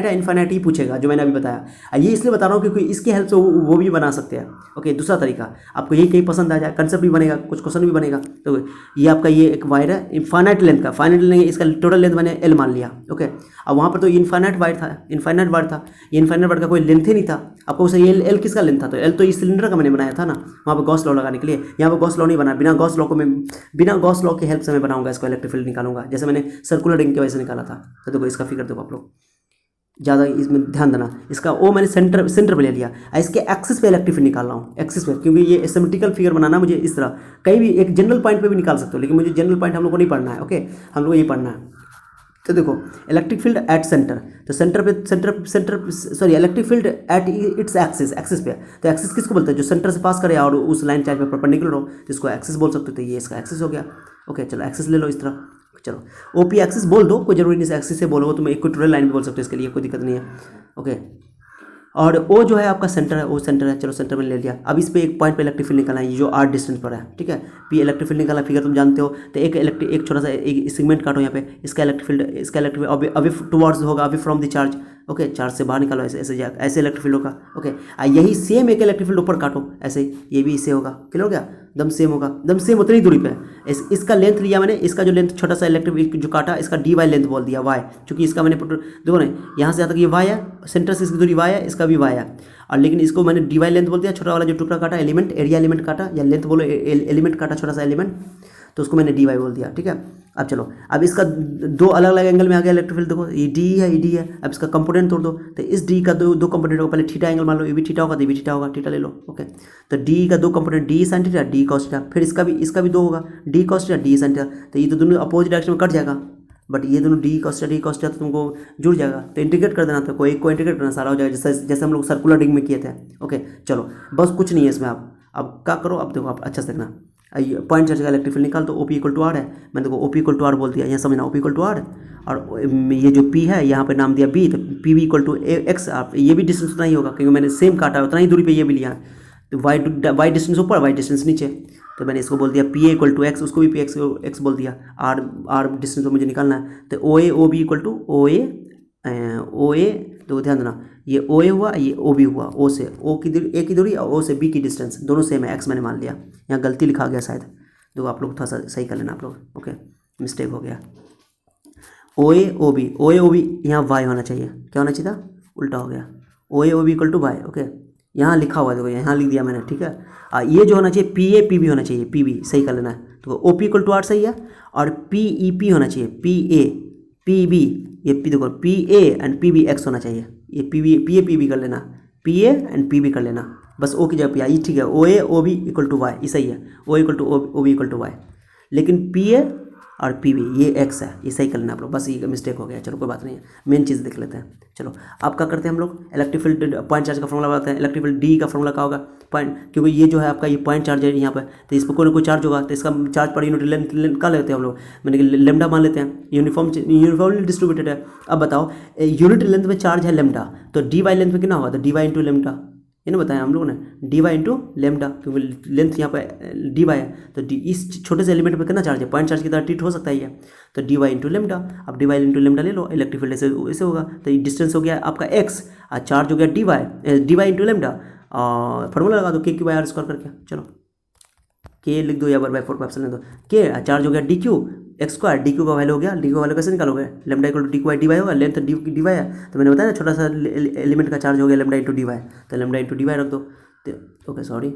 है, इन्फाइनाइट ही पूछेगा, जो मैंने अभी बताया। ये इसलिए बता रहा हूँ क्योंकि इसकी हेल्प से वो भी बना सकते हैं, ओके। दूसरा तरीका आपको यही कहीं पसंद आ जाए, कंसेप्ट भी बनेगा, कुछ क्वेश्चन भी बनेगा। तो ये आपका ये एक वायर है फाइनाइट लेंथ का, फाइनाइट लेंगे, इसका टोटल लेंथ मैंने एल मान लिया, ओके। अब वहाँ पर तो इन्फाइनाइट वायर था, ये इन्फाइनाइट वायर का कोई लेंथ ही नहीं था। आपको उसे एल किसका लेंथ था? तो एल तो इस सिलेंडर का मैंने बनाया था ना, वहाँ पर गॉस लॉ लगाने के लिए। यहाँ पर गॉस लॉ नहीं बना, बिना गॉस लॉ की हेल्प से मैं बनाऊंगा इसको, इलेक्ट्रिक फील्ड निकालूंगा, जैसे मैंने सर्कुलर रिंग की वजह से निकाला था। तो देखो इसका फिगर देखो आप लोग, ज़्यादा इसमें ध्यान देना। इसका वो मैंने सेंटर पे ले लिया, इसके एक्सिस पे इलेक्ट्रिक फील्ड निकाल रहा हूँ, एक्सिस पे, क्योंकि ये सिमेट्रिकल फिगर बनाना मुझे इस तरह। कहीं भी एक जनरल पॉइंट पे भी निकाल सकते हो, लेकिन मुझे जनरल पॉइंट हम लोग को नहीं पढ़ना है, ओके। हम लोग को ये पढ़ना है। तो देखो इलेक्ट्रिक फील्ड एट सेंटर, तो electric field at its axis पे। तो एक्सिस किसको बोलते हैं? जो सेंटर से पास करे और उस लाइन चार्ज पे परपेंडिकुलर हो, तो इसको एक्सिस बोल सकते हो। तो ये इसका एक्सिस हो गया, ओके। चलो एक्सिस ले लो इस तरह, चलो ओपी एक्सिस बोल दो, कोई जरूरी नहीं एक्सिस से बोलो, तुम इक्वेटोरियल लाइन भी बोल सकते हो, इसके लिए कोई दिक्कत नहीं है, ओके। और ओ जो है आपका सेंटर है, वो सेंटर है, चलो सेंटर में ले लिया। अब इस पे एक पॉइंट पे इलेक्ट्रिक फील्ड निकालना है, ये जो आर डिस्टेंस पर है, ठीक है। पी इलेक्ट्रिक फील्ड निकाला, फिगर तुम जानते हो। तो एक छोटा सा एक सेगमेंट काटो यहाँ पे, इसका इलेक्ट्रिक फील्ड अवे टुवर्ड्स होगा, away from the charge, okay. Charge से बाहर निकालो, ऐसे इलेक्ट्रिक फील्ड होगा, ओके। यही सेम एक इलेक्ट्रिक फील्ड ऊपर काटो, ऐसे ये भी इससे होगा, क्लियर हो गया? दम सेम होगा, दम सेम उतनी दूरी पे। इसका लेंथ लिया मैंने, इसका जो लेंथ छोटा सा इलेक्ट्रिक जो काटा, इसका डी वाई लेंथ बोल दिया, वाई, क्योंकि इसका मैंने देखो ना, यहाँ से यहाँ तक ये वाई है, सेंटर से इसकी दूरी वाई है, इसका भी वाई है। और लेकिन इसको मैंने डी वाई लेंथ बोल दिया, छोटा वाला जो टुकड़ा काटा, एलिमेंट, एरिया एलिमेंट काटा, या लेंथ बोलो, एलिमेंट काटा, छोटा सा एलिमेंट, तो उसको मैंने डी वाई बोल दिया, ठीक है। अब चलो, अब इसका दो अलग अलग एंगल में आ गया इलेक्ट्रिक फील्ड, देखो ये डी है, ये डी है। अब इसका कंपोनेंट तोड़ दो, तो इस डी का दो कंपोनेंट होगा, पहले थीटा एंगल मान लो, ये भी थीटा होगा, तो ये भी थीटा होगा, थीटा ले लो, ओके। तो डी का दो component, D sine theta, D cos theta, फिर इसका भी दो होगा, D cos theta, D sine theta. तो ये तो दोनों अपोजिट डायरेक्शन में कट जाएगा, बट ये दोनों डी कॉस थीटा तो तुमको जुड़ जाएगा। तो इंटीग्रेट कर देना, तो कोई एक को इंटीग्रेट करना, सारा हो जाएगा, जैसे हम लोग सर्कुलर रिंग में किए थे, ओके। चलो बस कुछ नहीं है इसमें। अब क्या करो, अब देखो आप अच्छा से देखना, पॉइंट चार्ज का इलेक्ट्रिक फील्ड निकाल, तो ओपी इक्वल टू आर है। मैंने देखो ओपी इक्वल टू आर बोल दिया, यहाँ समझना, ओपी इक्वल टू आर, और ये जो पी है यहाँ पे नाम दिया बी, तो P B equal to X. आप ये भी डिस्टेंस उतना ही होगा, क्योंकि मैंने सेम काटा है, उतना ही दूरी पे ये भी लिया। तो वाई डिस्टेंस ऊपर, वाई डिस्टेंस नीचे, तो मैंने इसको बोल दिया P A equal to X, उसको भी पी एक्स बोल दिया। आर डिस्टेंस को मुझे निकालना है, तो O A O B equal to O A, तो ध्यान देना, ये ओ ए हुआ, ये ओ बी हुआ। ओ से ओ की दूरी, ए की दूरी, और ओ से बी की डिस्टेंस दोनों सेम है, एक्स मैंने मान लिया। यहाँ गलती लिखा गया शायद, तो आप लोग थोड़ा सा सही कर लेना आप लोग, ओके, मिस्टेक हो गया। ओ ए ओ बी, यहाँ वाई होना चाहिए, क्या होना चाहिए था? उल्टा हो गया, O A O B equal to Y, okay. यहाँ लिखा हुआ है, देखो यहाँ लिख दिया मैंने, ठीक है। ये जो होना चाहिए पी ए पी बी होना चाहिए, पी बी सही कर लेना है। तो O P equal to R सही है, और पी ई पी होना चाहिए, पी ए पी बी, ये पी देखो P A and P B X होना चाहिए, ये पी ए पी बी कर लेना, P A and P B कर लेना, बस ओ की जगह पी आई, ठीक है। O A O B equal to Y, ये सही है, O equal to O B equal to Y. लेकिन पी ए और पी वी ये एक्स है, ये सही कर लेना आप लोग, बस ये मिस्टेक हो गया, चलो कोई बात नहीं है, मेन चीज़ देख लेते हैं। चलो अब क्या करते हैं हम लोग, इलेक्ट्रिक फील्ड पॉइंट चार्ज का फॉर्मूला बताते हैं। इलेक्ट्रिक फील्ड डी का फॉर्मूला क्या होगा, पॉइंट, क्योंकि ये जो है आपका ये पॉइंट चार्ज है यहाँ पर, तो इस पर कोई ना कोई चार्ज होगा, तो इसका चार्ज पर यूनिट लेंथ का लेते हैं हम लोग, मैंने कि लेमडा मान लेते हैं, यूनिफॉर्मली डिस्ट्रीब्यूटेड है। अब बताओ यूनिट लेंथ में चार्ज है लेमडा, तो डी वाई लेंथ में कितना होगा, तो डी वाई इंटू लेमडा, ये ना बताया हम लोगों ने, डी वाई इंटू लेमडा, क्योंकि लेंथ यहाँ पे डी वाई है, तो डी इस छोटे से एलिमेंट पे कितना चार्ज है, पॉइंट चार्ज की तरह ट्रीट हो सकता है ये, तो डी वाई इंटू लेमडा। अब डी वाई इंटू लेमडा ले लो, इलेक्ट्रिक फील्ड ऐसे होगा, तो ये डिस्टेंस हो गया आपका एक्स और चार्ज हो गया डी वाई इंटू लेमडा, और फॉर्मूला लगा दो के क्यू बाई आर स्क्वायर करके, चलो के लिख दो या बाई 4 दो, के चार्ज हो गया D Q X square, D Q का वैल्यू हो गया, डी क्यू का वैल्यू कैसे निकालोगे, lambda equal to D Q by D Y होगा, लेंथ डी वाई है, तो मैंने बताया ना छोटा सा एलिमेंट का चार्ज हो गया लेमडा इंटू डी वाई, तो लेमडा इंटू डी वाई रख दो, ओके सॉरी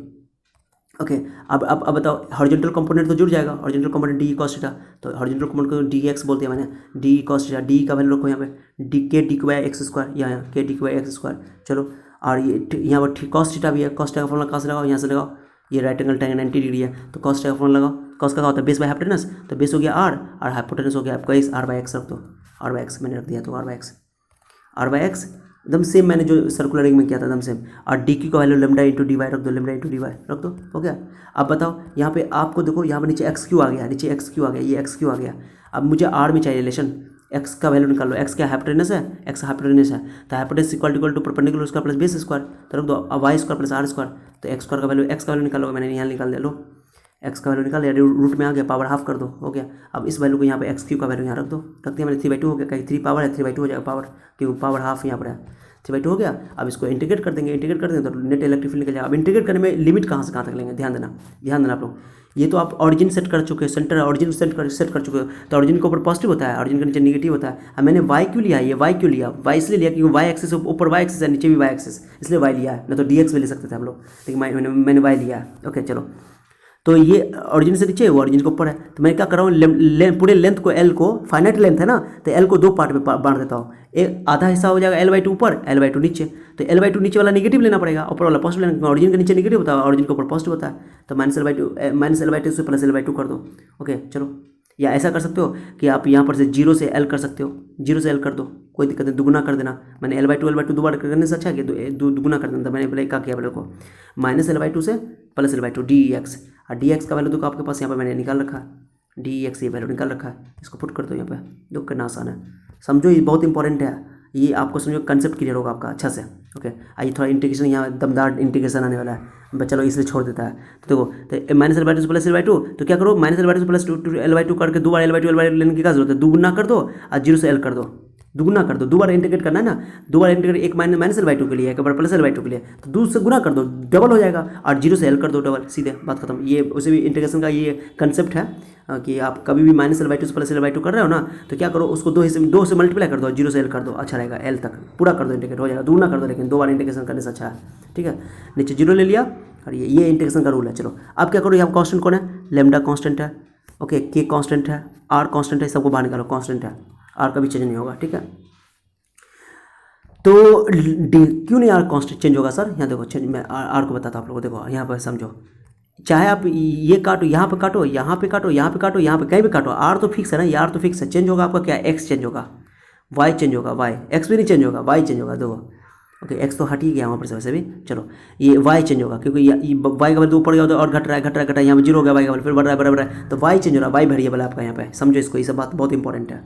ओके। अब बताओ हॉरिजॉन्टल कंपोनेंट तो जुड़ जाएगा, horizontal component D cos theta, तो हॉरिजॉन्टल कंपोनेंट को डी एक्स बोलते हैं, मैंने डी कॉस थीटा, डी का वैल्यू रखो यहाँ पे डी के D Q by x square, यहाँ के D Q by x square, चलो। और ये यहाँ पर कॉस थीटा भी है, कॉस थीटा का फॉर्मूला कहाँ से लगाओ, यहाँ से लगाओ, ये राइट एंगल टैंगल 90 डिग्री है, तो कॉस थीटा का फॉर्मूला लगाओ, कॉस का होता है बेस बाई हाइपोटेनस, तो बेस हो गया आर और हाइपोटेनस हो गया आपका एक्स, आर बाई एक्स रख दो, आर बाई एक्स मैंने रख दिया, तो आर बाई एक्स एकदम सेम मैंने जो सर्कुलर रिंग में किया था एकदम सेम, और डी क्यू का value lambda into D Y रख दो, लेमडा इंटू डी वाई रख दो, हो गया। अब बताओ यहाँ पे आपको देखो, यहाँ पे नीचे एक्स क्यू आ गया, नीचे एक्स क्यू आ गया, ये एक्स क्यू आ गया। अब मुझे आर में चाहिए रिलेशन, एक्स का वैल्यू निकाल लो, एक्स क्या हाइपोटेनस है, एक्स हाइपोटेनस है, तो hypotenuse equal to perpendicular square plus base square, तो रख दो Y square plus R square, तो एक्स स्क्वायर का वैल्यू, एक्स का वैल्यू निकालोगे, मैंने यहाँ निकाल दिया, लो एक्स का वैल्यू निकाल दिया, रूट में आ गया, पावर हाफ कर दो, हो गया। अब इस वैल्यू को यहाँ पे एक्स क्यू का वैल्यू यहाँ रख दो, रख दिया मैंने, 3/2 हो गया, कहीं 3 पावर है 3/2 हो जाएगा पावर, क्योंकि पावर हाफ यहाँ पर है, 3/2 हो गया। अब इसको इंटीग्रेट कर देंगे, इंटीग्रेट कर देंगे तो नेट इलेक्ट्रिक फील्ड निकल जाएगा। अब इंटीग्रेट करने में लिमिट कहाँ से कहाँ तक लेंगे, ध्यान देना आप लोग, ये तो आप ऑरिजिन सेट कर चुके हैं, सेंटर ऑरिजिन सेट कर चुके हो, तो ऑरिजिन के ऊपर पॉजिटिव होता है, ऑरिजिन के नीचे नेगेटिव होता है। अब मैंने वाई क्यों लिया, ये वाई क्यों लिया, वाई इसलिए लिया क्योंकि वाई एक्सिस ऊपर वाई एक्सिस है, नीचे भी वाई एक्सिस, इसलिए वाई लिया है, नहीं तो डी एक्स भी ले सकते थे हम लोग, लेकिन मैंने वाई लिया है, ओके चलो। तो ये ऑरिजिन से नीचे है, वो ऑरिजिन के ऊपर है, तो मैं क्या कर रहा हूँ, पूरे लेंथ को एल को, फाइनाइट लेंथ है ना, तो एल को 2 पार्ट में बांट देता हूँ, एक आधा हिस्सा हो जाएगा L/2 ऊपर, L/2 नीचे, तो L/2 नीचे वाला नेगेटिव लेना पड़ेगा, ऊपर वाला पॉजिटिव लेना, ऑरिजिन के नीचे नेगेटिव होता है, ऑरिजिन के ऊपर पॉजिटिव होता है, तो -L/2 से प्लस L/2 कर दो, ओके चलो। या ऐसा कर सकते हो कि आप यहाँ पर से 0 से L कर सकते हो, 0 से L कर दो, कोई दिक्कत नहीं, दुगुना कर देना, मैंने L/2 दोबारा करने से अच्छा है कि दुगुना कर देना, मैंने पहले क्या किया मेरे को, -L/2 से प्लस L/2 dx, और dx का वैल्यू देखो आपके पास यहाँ पर मैंने निकाल रखा है, dx ये वैल्यू निकाल रखा है, इसको पुट कर दो यहाँ पे, दुख करना आसान है, समझो ये बहुत इंपॉर्टेंट है, ये आपको समझो कंसेप्ट क्लियर होगा आपका अच्छा से, ओके। आइए थोड़ा इंटीग्रेशन, यहाँ दमदार इंटीग्रेशन आने वाला है, चलो इसलिए छोड़ देता है, तो देखो तो -L/2 से प्लस L/2, तो क्या करो -L/2 से प्लस L/2 करके 2 बार L/2 लेने की क्या जरूरत है, दुगुना कर दो और 0 से L कर दो, दुगुना कर दो, 2 बार इंटीग्रेट करना है ना, 2 बार इंटीग्रेट, एक -L/2 के लिए, एक बार प्लस L/2 के लिए, तो 2 से गुना कर दो, डबल हो जाएगा, और 0 से L कर दो डबल, सीधे बात खत्म। ये उसे भी इंटीग्रेशन का ये कंसेप्ट है कि आप कभी भी -L/2 से प्लस L/2 कर रहे हो ना, तो क्या करो उसको 2 से मल्टीप्लाई कर दो, 0 से L कर दो, अच्छा रहेगा, L तक पूरा कर दो, इंटीग्रेट हो जाएगा, दुगुना कर दो, लेकिन 2 बार इंटीग्रेशन करने से अच्छा है, ठीक है। नीचे 0 ले लिया, और ये इंटीग्रेशन का रूल है। चलो अब क्या करो, यहाँ कांस्टेंट कौन है, लेमडा कांस्टेंट है, ओके, के कांस्टेंट है, आर कांस्टेंट है, सबको बाहर निकालो, कांस्टेंट है, आर कभी चेंज नहीं होगा, ठीक है। तो क्यों नहीं आर कांस्टेंट चेंज होगा सर, यहाँ देखो चेंज, मैं आर को बताता हूँ आप लोगों को, देखो यहाँ पर समझो, चाहे आप ये काटो, यहाँ पे काटो, यहाँ पे काटो, यहाँ पे काटो, यहाँ पे कहीं भी काटो, आर तो फिक्स है ना, ये आर तो फिक्स है, चेंज होगा आपका क्या, एक्स चेंज होगा, वाई चेंज होगा, वाई, एक्स भी नहीं चेंज होगा, वाई चेंज होगा, देखो ओके, एक्स तो हट ही गया वहाँ पर से वैसे भी, चलो ये वाई चेंज होगा, क्योंकि ये वाई का वैल्यू ऊपर गया और घट रहा है, यहाँ पर 0 हो गया, वाई का वैल्यू फिर बढ़ रहा है, तो वाई चेंज हो रहा है, वाई वेरिएबल है आपका यहाँ पे, समझो इसको, ये सब बात बहुत इंपॉर्टेंट है।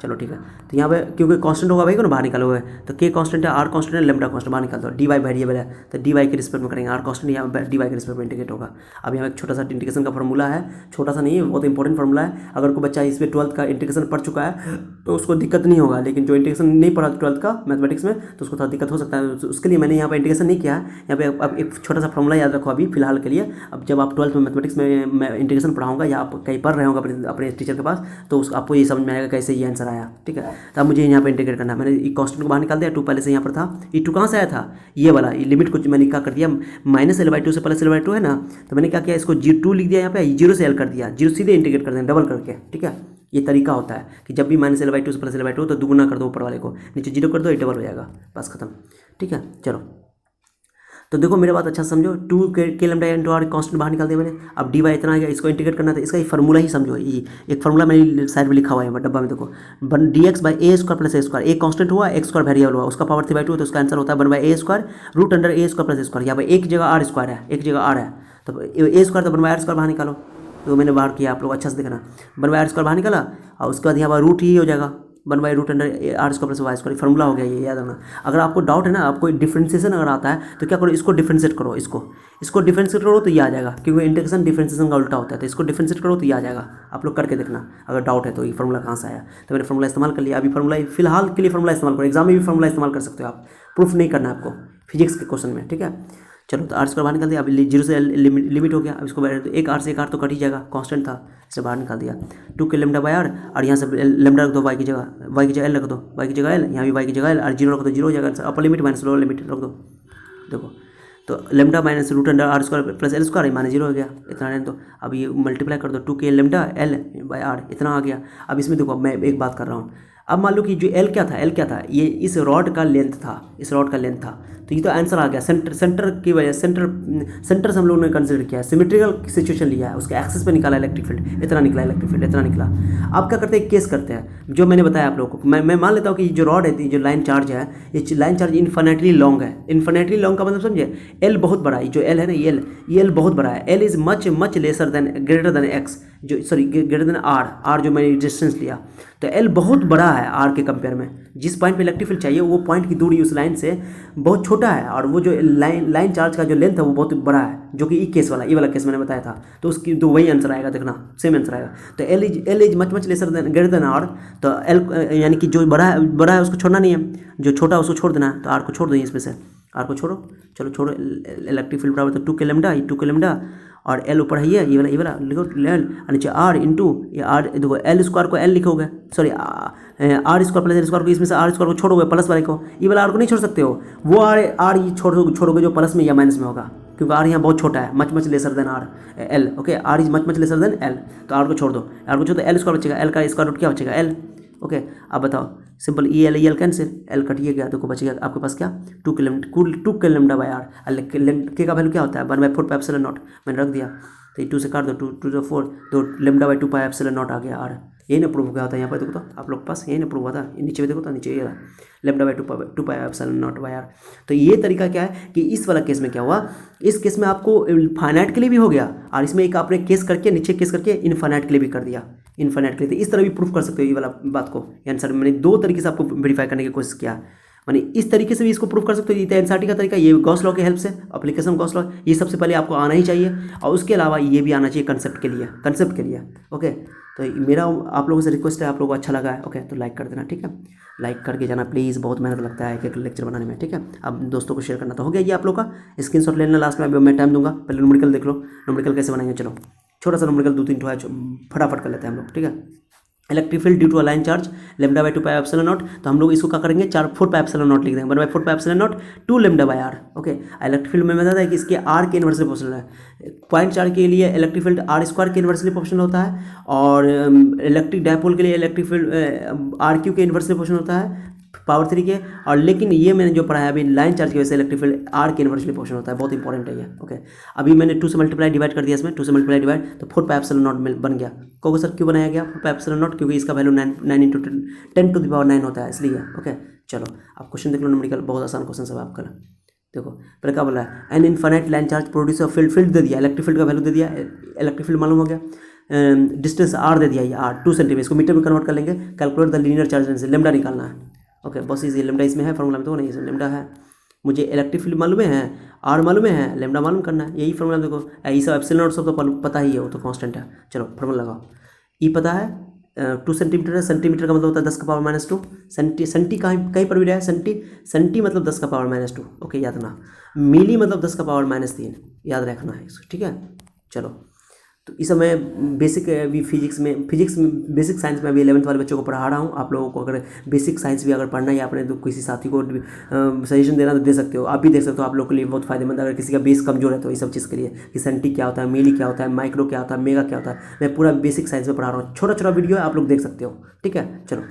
चलो ठीक है, तो यहाँ पे क्योंकि कांस्टेंट होगा भाई को ना बाहर निकालोगे, तो के कांस्टेंट है, आर कांस्टेंट है, लेमडा कांस्टेंट बाहर निकाल दो, डी वाई वेरिएबल है, तो डी वाई के रिस्पेक्ट में करेंगे, आर कांस्टेंट यहाँ पे डी वाई के रिस्पेक्ट में इंटीग्रेट होगा। अब यहाँ एक छोटा सा इंटीग्रेशन का फॉर्मूला है, छोटा सा नहीं है, बहुत इंपॉर्टेंट फॉर्मूला है, अगर कोई बच्चा इसमें 12th का इंटीग्रेशन पढ़ चुका है तो उसको दिक्कत नहीं होगा, लेकिन जो इंटीग्रेशन नहीं पढ़ा 12th का मैथमेटिक्स में, तो उसको थोड़ा दिक्कत हो सकता है, उसके लिए मैंने यहाँ पर इंटीग्रेशन नहीं किया है। यहाँ पे अब एक छोटा सा फॉर्मूला याद रखो अभी फिलहाल के लिए, अब जब आप 12th में मैथमेटिक्स में मैं इंटीग्रेशन पढ़ाऊंगा या आप कहीं पढ़ रहे होंगे अपने टीचर के पास, तो आपको ये समझ में आएगा कैसे ये आंसर आया, ठीक है। तो अब मुझे यहाँ पे इंटीग्रेट करना है, मैंने ई कांस्टेंट को बाहर निकाल दिया, 2 पहले से यहाँ पर था, ई 2 कहाँ से आया था, ये वाला, ये लिमिट को मैंने क्या कर दिया, -L/2 से प्लस L/2 है ना, तो मैंने क्या किया, इसको 2 लिख दिया यहाँ पे, 0 से L कर दिया, 0 सीधे इंटीग्रेट कर दें डबल करके, ठीक है। ये तरीका होता है कि जब भी -L/2 से प्लस L/2 तो दुगुना कर दो ऊपर वाले को, नीचे 0 कर दो, ये डबल हो जाएगा, बस खत्म, ठीक है। चलो तो देखो मेरे बात अच्छा समझो, 2 k lambda into R constant बाहर निकाल दिया मैंने। अब dy इतना आ गया, इसको इंटीग्रेट करना था, इसका ये फार्मूला ही समझो, ये एक फार्मूला मैंने साइड में लिखा हुआ है डब्बा में, देखो dx by A square plus A square, a constant हुआ, एक्स स्क्वायर वेरिएबल हुआ, उसका पावर 3/2, तो उसका आंसर होता है 1/a स्क्वायर रूट अंडर ए स्क्वायर प्लस ए स्क्वायर। यहाँ पर एक जगह आर स्क्वायर है, एक जगह आर है, तो ए स्क्वायर तो 1/r स्क्वायर बाहर निकालो। तो मैंने बाहर किया, आप लोग अच्छा से देखना, 1/r स्क्वायर बाहर निकाला, और उसके बाद यहाँ पर रूट ही हो जाएगा 1/रूट under R square plus Y square, formula हो गया, ये याद रखना। अगर आपको डाउट है ना, आपको डिफ्रेंसिएशन अगर आता है तो क्या करो, इसको डिफ्रेंशिएट करो, इसको डिफ्रेंशिएट करो तो ये आ जाएगा, क्योंकि इंटीग्रेशन डिफ्रेंशिएशन का उल्टा होता है, तो इसको डिफ्रेंशिएट करो तो ये आ जाएगा। आप लोग करके देखना अगर डाउट है तो, ये फार्मूला कहाँ से आया। तो मैंने फार्मूला इस्तेमाल कर लिया, अभी फार्मूला फिलहाल के लिए फार्मूला इस्तेमाल करो, एग्जाम में भी फार्मूला इस्तेमाल कर सकते हो आप, प्रूफ नहीं करना है आपको फिजिक्स के क्वेश्चन में, ठीक है। चलो तो आर स्क्वायर बाहर निकाल दिया, अभी 0 से लिमिट हो गया, अब इसको तो एक आर से एक आर तो कट ही जाएगा, कांस्टेंट था, इसे बाहर निकाल दिया। 2 k लैम्डा बाई आर, और यहाँ से लैम्डा रख दो वाई की जगह एल रख दो, वाई की जगह एल, यहाँ भी वाई की जगह एल, और 0 रख दो, 0 हो जाएगा, upper limit minus lower limit रख दो। देखो तो lambda minus root under R square plus L square minus 0 हो गया, इतना रहने दो। अब ये मल्टीप्लाई कर दो, 2 k lambda L by R, इतना आ गया। अब इसमें देखो मैं एक बात कर रहा हूँ, अब मान लो कि जो एल क्या था, ये इस रॉड का लेंथ था, तो ये तो आंसर आ गया। सेंटर की वजह, सेंटर से हम लोगों ने कंसिडर किया है, सिमेट्रिकल सिचुएशन लिया है, उसके एक्सेस पे निकाला इलेक्ट्रिक फील्ड, इतना निकला इलेक्ट्रिक फील्ड, इतना निकला। अब क्या करते हैं, केस करते हैं, जो मैंने बताया आप लोगों को, मैं मान लेता हूँ कि जो रॉड है, जो लाइन चार्ज है, ये लाइन चार्ज इन्फिनिटली लॉन्ग है। इन्फिनिटली लॉन्ग का मतलब समझे, एल बहुत बड़ा है, जो एल है ना, ये एल बहुत बड़ा है, L is much lesser than greater then x, जो सॉरी ग्रेटर देन आर जो मैंने डिस्टेंस लिया, तो एल बहुत बड़ा है आर के कंपेयर में। जिस पॉइंट पे इलेक्ट्रिक फील्ड चाहिए वो पॉइंट की दूरी उस लाइन से बहुत छोटा है, और वो जो लाइन चार्ज का जो लेंथ है वो बहुत बड़ा है, जो कि ये वाला केस मैंने बताया था, तो उसकी तो वही आंसर आएगा, देखना सेम आंसर आएगा। तो L is much lesser than greater than R, तो एल यानी कि जो बड़ा है उसको छोड़ना नहीं है, जो छोटा है उसको छोड़ देना है, तो आर को छोड़ दो इसमें से, आर को छोड़ो, चलो छोड़ो, इलेक्ट्रिक फील्ड बराबर तो 2 k लैम्डा, ये 2 k लैम्डा, और एल ऊपर है ये वाला लिखो एल, और नीचे आर इंटू ये आर, देखो एल स्क्वायर को एल लिखोगे, sorry R square plus L square को, इसमें से आर स्क्वायर को छोड़ोगे, प्लस वाले को, ये वाला आर को नहीं छोड़ सकते हो, वो आर ये छोड़ोगे जो प्लस में या माइनस में होगा, क्योंकि आर यहाँ बहुत छोटा है, much lesser than R L, okay, R is much lesser than L, तो आर को छोड़ दो, एल स्क्वायर बचेगा, एल का स्क्वायर रूट क्या बचेगा, एल, ओके। अब बताओ सिंपल, ई एल कैंसिल, एल कटिए गया, तो बचेगा आपके पास क्या, 2 k लैम्डा बाई आर, के का वैल्यू क्या होता है 1/4 पाई एप्सिलॉन नॉट, मैंने रख दिया, तो 2 से काट दो, 2 to 4, तो lambda by 2 pi epsilon not आ गया आर। यही ना प्रूफ क्या होता है यहाँ पर, देखो तो आप लोग के पास यही ना प्रूफ होता है, नीचे भी देखो तो नीचे ये lambda by 2 pi epsilon naught by R. तो ये तरीका क्या है कि इस वाला केस में क्या हुआ, इस केस में आपको फाइनाइट के लिए भी हो गया, और इसमें एक आपने केस करके नीचे केस करके इनफाइनाइट के लिए भी कर दिया, इनफाइनाइट के लिए। तो इस तरह भी प्रूफ कर सकते हो ये वाला बात को, यानी सर मैंने 2 तरीके से आपको वेरीफाई करने की कोशिश किया, माने इस तरीके से भी इसको प्रूफ कर सकते हो, ये एनसीईआरटी का तरीका, ये गॉस लॉ की हेल्प से, एप्लीकेशन गॉस लॉ, ये सबसे पहले आपको आना ही चाहिए, और उसके अलावा ये भी आना चाहिए कंसेप्ट के लिए, ओके। तो मेरा आप लोगों से रिक्वेस्ट है, आप लोगों को अच्छा लगा है, ओके, तो लाइक कर देना, ठीक है, लाइक करके जाना प्लीज़, बहुत मेहनत लगता है एक लेक्चर बनाने में, ठीक है। अब दोस्तों को शेयर करना तो हो गया, ये आप लोग का स्क्रीनशॉट लेना, लास्ट में अभी मैं टाइम दूंगा, पहले न्यूमेरिकल देख लो, न्यूमेरिकल कैसे बनाएंगे, चलो छोटा सा न्यूमेरिकल 2-3 ठो है, फटाफट कर लेते हैं हम लोग, ठीक है। Electric field due to line charge lambda by 2 pi epsilon naught, तो हम लोग इसको क्या करेंगे 4 पाई एप्सिलॉन नॉट लिख देंगे, 1/4 pi epsilon naught 2 lambda by R, okay. Electric field में बताया है कि इसके आर के इन्वर्सली प्रोपोर्शनल है, पॉइंट चार्ज के लिए इलेक्ट्रिक फील्ड आर स्क्वायर के इन्वर्सली प्रोपोर्शनल होता है, और इलेक्ट्रिक डायपोल के लिए इलेक्ट्रिक फील्ड आर क्यू के इन्वर्सली प्रोपोर्शनल होता है, पावर 3 के, और लेकिन ये मैंने जो पढ़ा है अभी लाइन चार्ज की वजह से इलेक्ट्रिक फील्ड आर के इन्वर्सली प्रोपोर्शनल होता है, बहुत इंपॉर्टेंट है ये, ओके। अभी मैंने 2 से मल्टीप्लाई डिवाइड कर दिया, इसमें 2 से मल्टीप्लाई डिवाइड, तो 4 पाई एप्सिलॉन नॉट बन गया। कहोगे सर क्यों बनाया गया 4 पाई एप्सिलॉन नॉट, क्योंकि इसका वैल्यू 9 × 10 to the power 9 होता है, इसलिए, ओके। चलो आप क्वेश्चन देख लो, न्यूमेरिकल बहुत आसान क्वेश्चन सब आपका, देखो पहले क्या बोला है, an infinite line charge produce field दे दिया, इलेक्ट्रिक फील्ड का वैल्यू दे दिया, इलेक्ट्रिक फील्ड मालूम हो गया, डिस्टेंस आर दे दिया, ये आर 2 सेंटीमीटर, इसको मीटर में कन्वर्ट कर लेंगे, कैलकुलेट द लीनियर चार्ज से लैम्डा निकालना है, ओके। बस इजी, लैम्डा इसमें है फॉर्मूला में, तो नहीं लैम्डा है, मुझे इलेक्ट्रिक फील्ड मालूम है, आर मालूम है, लैम्डा मालूम करना है, यही फॉर्मूला देखो, ये सब एप्सिलॉन नॉट सब तो पता ही है, वो तो कांस्टेंट है। चलो फॉर्मूला लगाओ, ई पता है 2 सेंटीमीटर है, सेंटीमीटर का मतलब होता है 10 का पावर -2, सेंटी कहीं पर भी रहा है, सेंटी मतलब 10 का पावर -2, ओके, याद रखना, मिली मतलब 10 का पावर -3, याद रखना है इसको, ठीक है। चलो तो इस समय बेसिक अभी फिजिक्स में बेसिक साइंस में अभी 11th वाले बच्चों को पढ़ा रहा हूँ। आप लोगों को अगर बेसिक साइंस भी अगर पढ़ना है, आपने तो किसी साथी को सजेशन देना तो दे सकते हो, आप भी देख सकते हो, आप लोग के लिए बहुत फायदेमंद, अगर किसी का बेस कमजोर है तो ये सब चीज़ के लिए, कि सेंटी क्या होता है, मिली क्या होता है, माइक्रो क्या होता है, मेगा क्या होता है, मैं पूरा बेसिक साइंस में पढ़ा रहा हूँ, छोटा वीडियो है, आप लोग देख सकते हो, ठीक है। चलो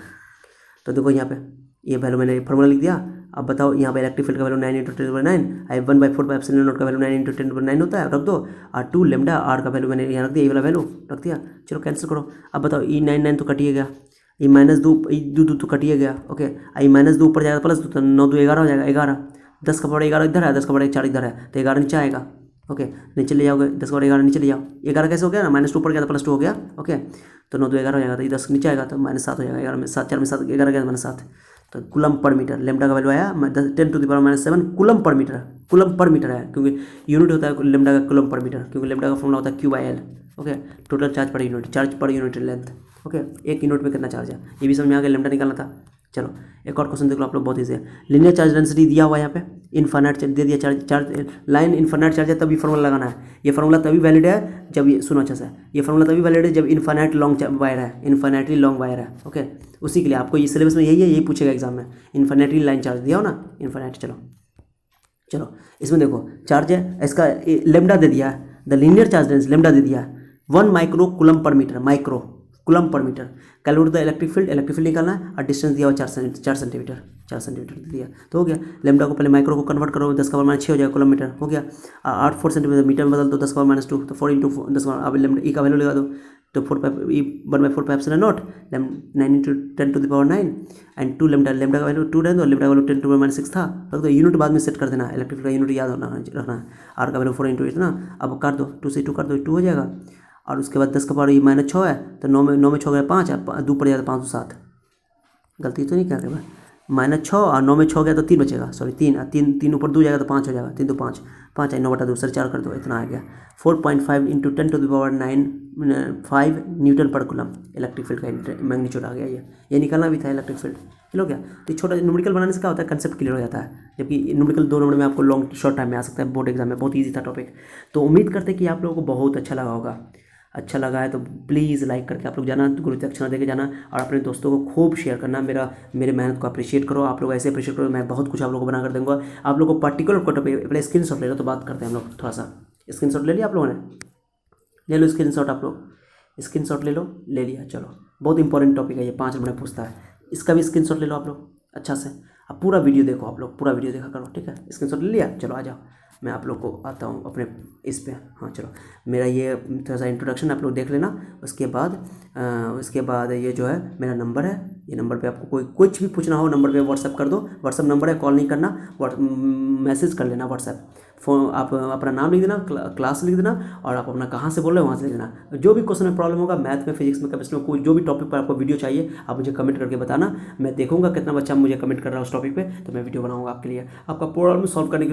तो देखो यहाँ पे ये वैल्यू मैंने फॉर्मूला लिख दिया, अब बताओ यहाँ पे इलेक्ट्रिक फील्ड का वैल्यू 9 इंटू 10⁹ आई 1/4 का वैल्यू 9 इंटू 10⁹ होता है, रख दो। और 2 लेमडा आर का वैल्यू मैंने यहाँ रख दिया, ये वाला वैल्यू रख दिया। चलो कैंसिल करो। अब बताओ ई 9 तो कटिए गया, ई -2 तो कटिए गया। ओके, आई -2 ऊपर जाएगा प्लस 2 तो 9 2 11 हो जाएगा, 11। 10 का पावर 11 इधर है, 10 का पावर 4 इधर है, तो 11 नीचे आएगा। ओके, नीचे ले जाओगे, 10 का पावर 11 नीचे ले जाओ, 11 कैसे हो गया ना, -2 ऊपर गया तो +2 हो गया। ओके, तो 9 2 11 हो जाएगा, तो ये 10 नीचे आएगा तो -7 हो जाएगा। 11 में 7 4 में 7 11 गया -7, तो कूलम पर मीटर लेमडा का वैल्यू आया 10⁻⁷ coulomb per metre. Coulomb per metre है क्योंकि यूनिट होता है लेमडा का कूलम पर मीटर, क्योंकि लेमडा का फॉर्मूला होता है Q/L। Okay, total charge per unit, charge per unit length. Okay, एक यूनिट में कितना चार्ज है ये भी समझ में आ गया, लेमडा निकालना था। चलो एक और क्वेश्चन देख लो आप लोग, बहुत ईजी है। लीनियर चार्ज डेंसिटी दिया हुआ है यहाँ पे, इनफाइनाइट दे दिया चार्ज लाइन इनफाइनाइट चार्ज है, तभी फॉर्मूला लगाना है। ये फॉर्मूला तभी वैलिड है जब ये, सुनो अच्छा से, ये फॉर्मूला तभी वैलिड है जब इनफाइनाइट लॉन्ग वायर है, इनफाइनाइटली लॉन्ग वायर है। ओके, उसी के लिए आपको ये सिलेबस में यही है, यही पूछेगा एग्जाम में, इनफाइनाइटली लाइन चार्ज दिया हो ना, इनफाइनाइट। चलो इसमें देखो चार्ज है इसका लेमडा दे दिया है, the linear charge density lambda दे दिया है 1 micro coulomb per metre, micro coulomb per metre. Calculate the electric field निकालना है, और डिस्टेंस दिया हुआ 4 सेंटीमीटर दिया, तो हो गया। लेमडा को पहले माइक्रो को कन्वर्ट करो, 10 का पावर -6 हो जाएगा कूलम मीटर, हो गया। 8 4 सेंटीमीटर मीटर में बदल दो, 10 का पावर -2 तो 4 इंटू 10 का, अब लेमडा ई का वैल्यू लगा दो, तो 1/4 9 इंटू 10⁹ एंड 2 लेमडा का वैल्यू 2 रहने दो, लेमडा का वैल्यू 10⁻⁶ था, तो यूनिट बाद में सेट कर देना, इलेक्ट्रिक का यूनिट याद रखना है। आर का वैल्यू 4 इंटू 8 ना, अब काट दो, 2 से 2 काट दो, 2 हो जाएगा। और उसके बाद 10 का पावर ये -6 है, तो 9 में 6 गया 5 है, 2 पड़ जाएगा 5 7, गलती तो नहीं करते भाई, -6 और 9 में 6 गया तो 3 बचेगा, सॉरी 3 ऊपर 2 जाएगा तो 5 हो जाएगा, 3 2 5 5 है, 9/2 सर 4 कर दो, इतना आ गया। 4.5 इंटू 10⁹ न्यूटन पर कूलम इलेक्ट्रिक फील्ड का मैग्नीट्यूड आ गया। ये निकालना भी था इलेक्ट्रिक फील्ड, क्लियर हो गया। तो छोटा न्यूमेरिकल बनाने से क्या होता है, कंसेप्ट क्लियर हो जाता है, जबकि न्यूमेरिकल 2 नंबर में आपको लॉन्ग शॉर्ट टाइम में आ सकता है, बोर्ड एग्जाम में बहुत ईजी था टॉपिक। तो उम्मीद करते हैं कि आप लोगों को बहुत अच्छा लगा होगा। अच्छा लगा है तो प्लीज़ लाइक करके आप लोग जाना, गुरु दक्षिणा देके जाना, और अपने दोस्तों को खूब शेयर करना। मेरे मेहनत को अप्रिशिएट करो, आप लोग ऐसे अप्रिशिएट करो, मैं बहुत कुछ आप लोगों को बना कर दूंगा। आप लोग को पर्टिकुलर को पहले स्क्रीनशॉट ले लो, तो बात करते हैं हम लोग थोड़ा सा। स्क्रीनशॉट ले लिया आप लोगों ने, ले लो स्क्रीनशॉट, आप लोग स्क्रीनशॉट ले लो, ले लिया। चलो बहुत इंपॉर्टेंट टॉपिक है ये, 5 नंबर में पूछता है, इसका भी स्क्रीनशॉट ले लो आप लोग अच्छा से। अब पूरा वीडियो देखो, आप लोग पूरा वीडियो देखा करो, ठीक है। स्क्रीनशॉट ले लिया, चलो आ जाओ, मैं आप लोग को आता हूँ अपने इस पे। हाँ चलो, मेरा ये थोड़ा सा इंट्रोडक्शन आप लोग देख लेना। उसके बाद ये जो है मेरा नंबर है, ये नंबर पे आपको कुछ भी पूछना हो नंबर पे व्हाट्सएप कर दो, व्हाट्सएप नंबर है, कॉल नहीं करना, मैसेज कर लेना व्हाट्सएप। फ़ोन आप अपना नाम लिख देना, क्लास लिख देना, और आप अपना कहाँ से बोल रहे हो वहाँ से लिख देना। जो भी क्वेश्चन में प्रॉब्लम होगा, मैथ में, फिजिक्स में, केमिस्ट्री में, कोई जो भी टॉपिक पर आपको वीडियो चाहिए, आप मुझे कमेंट करके बताना। मैं देखूंगा कितना बच्चा मुझे कमेंट कर रहा है उस टॉपिक पे, तो मैं वीडियो बनाऊंगा आपके लिए, आपका प्रॉब्लम सॉल्व करने की,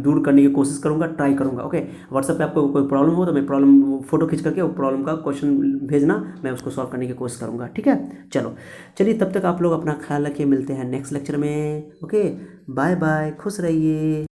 दूर करने की कोशिश करूंगा, ट्राई करूंगा। ओके, व्हाट्सएप पे आपको कोई प्रॉब्लम हो तो मैं प्रॉब्लम फोटो खींच करके वो प्रॉब्लम का क्वेश्चन भेजना, मैं उसको सॉल्व करने की कोशिश करूंगा, ठीक है। चलिए तब तक आप लोग अपना ख्याल रखिए, मिलते हैं नेक्स्ट लेक्चर में। ओके, बाय बाय, खुश रहिए।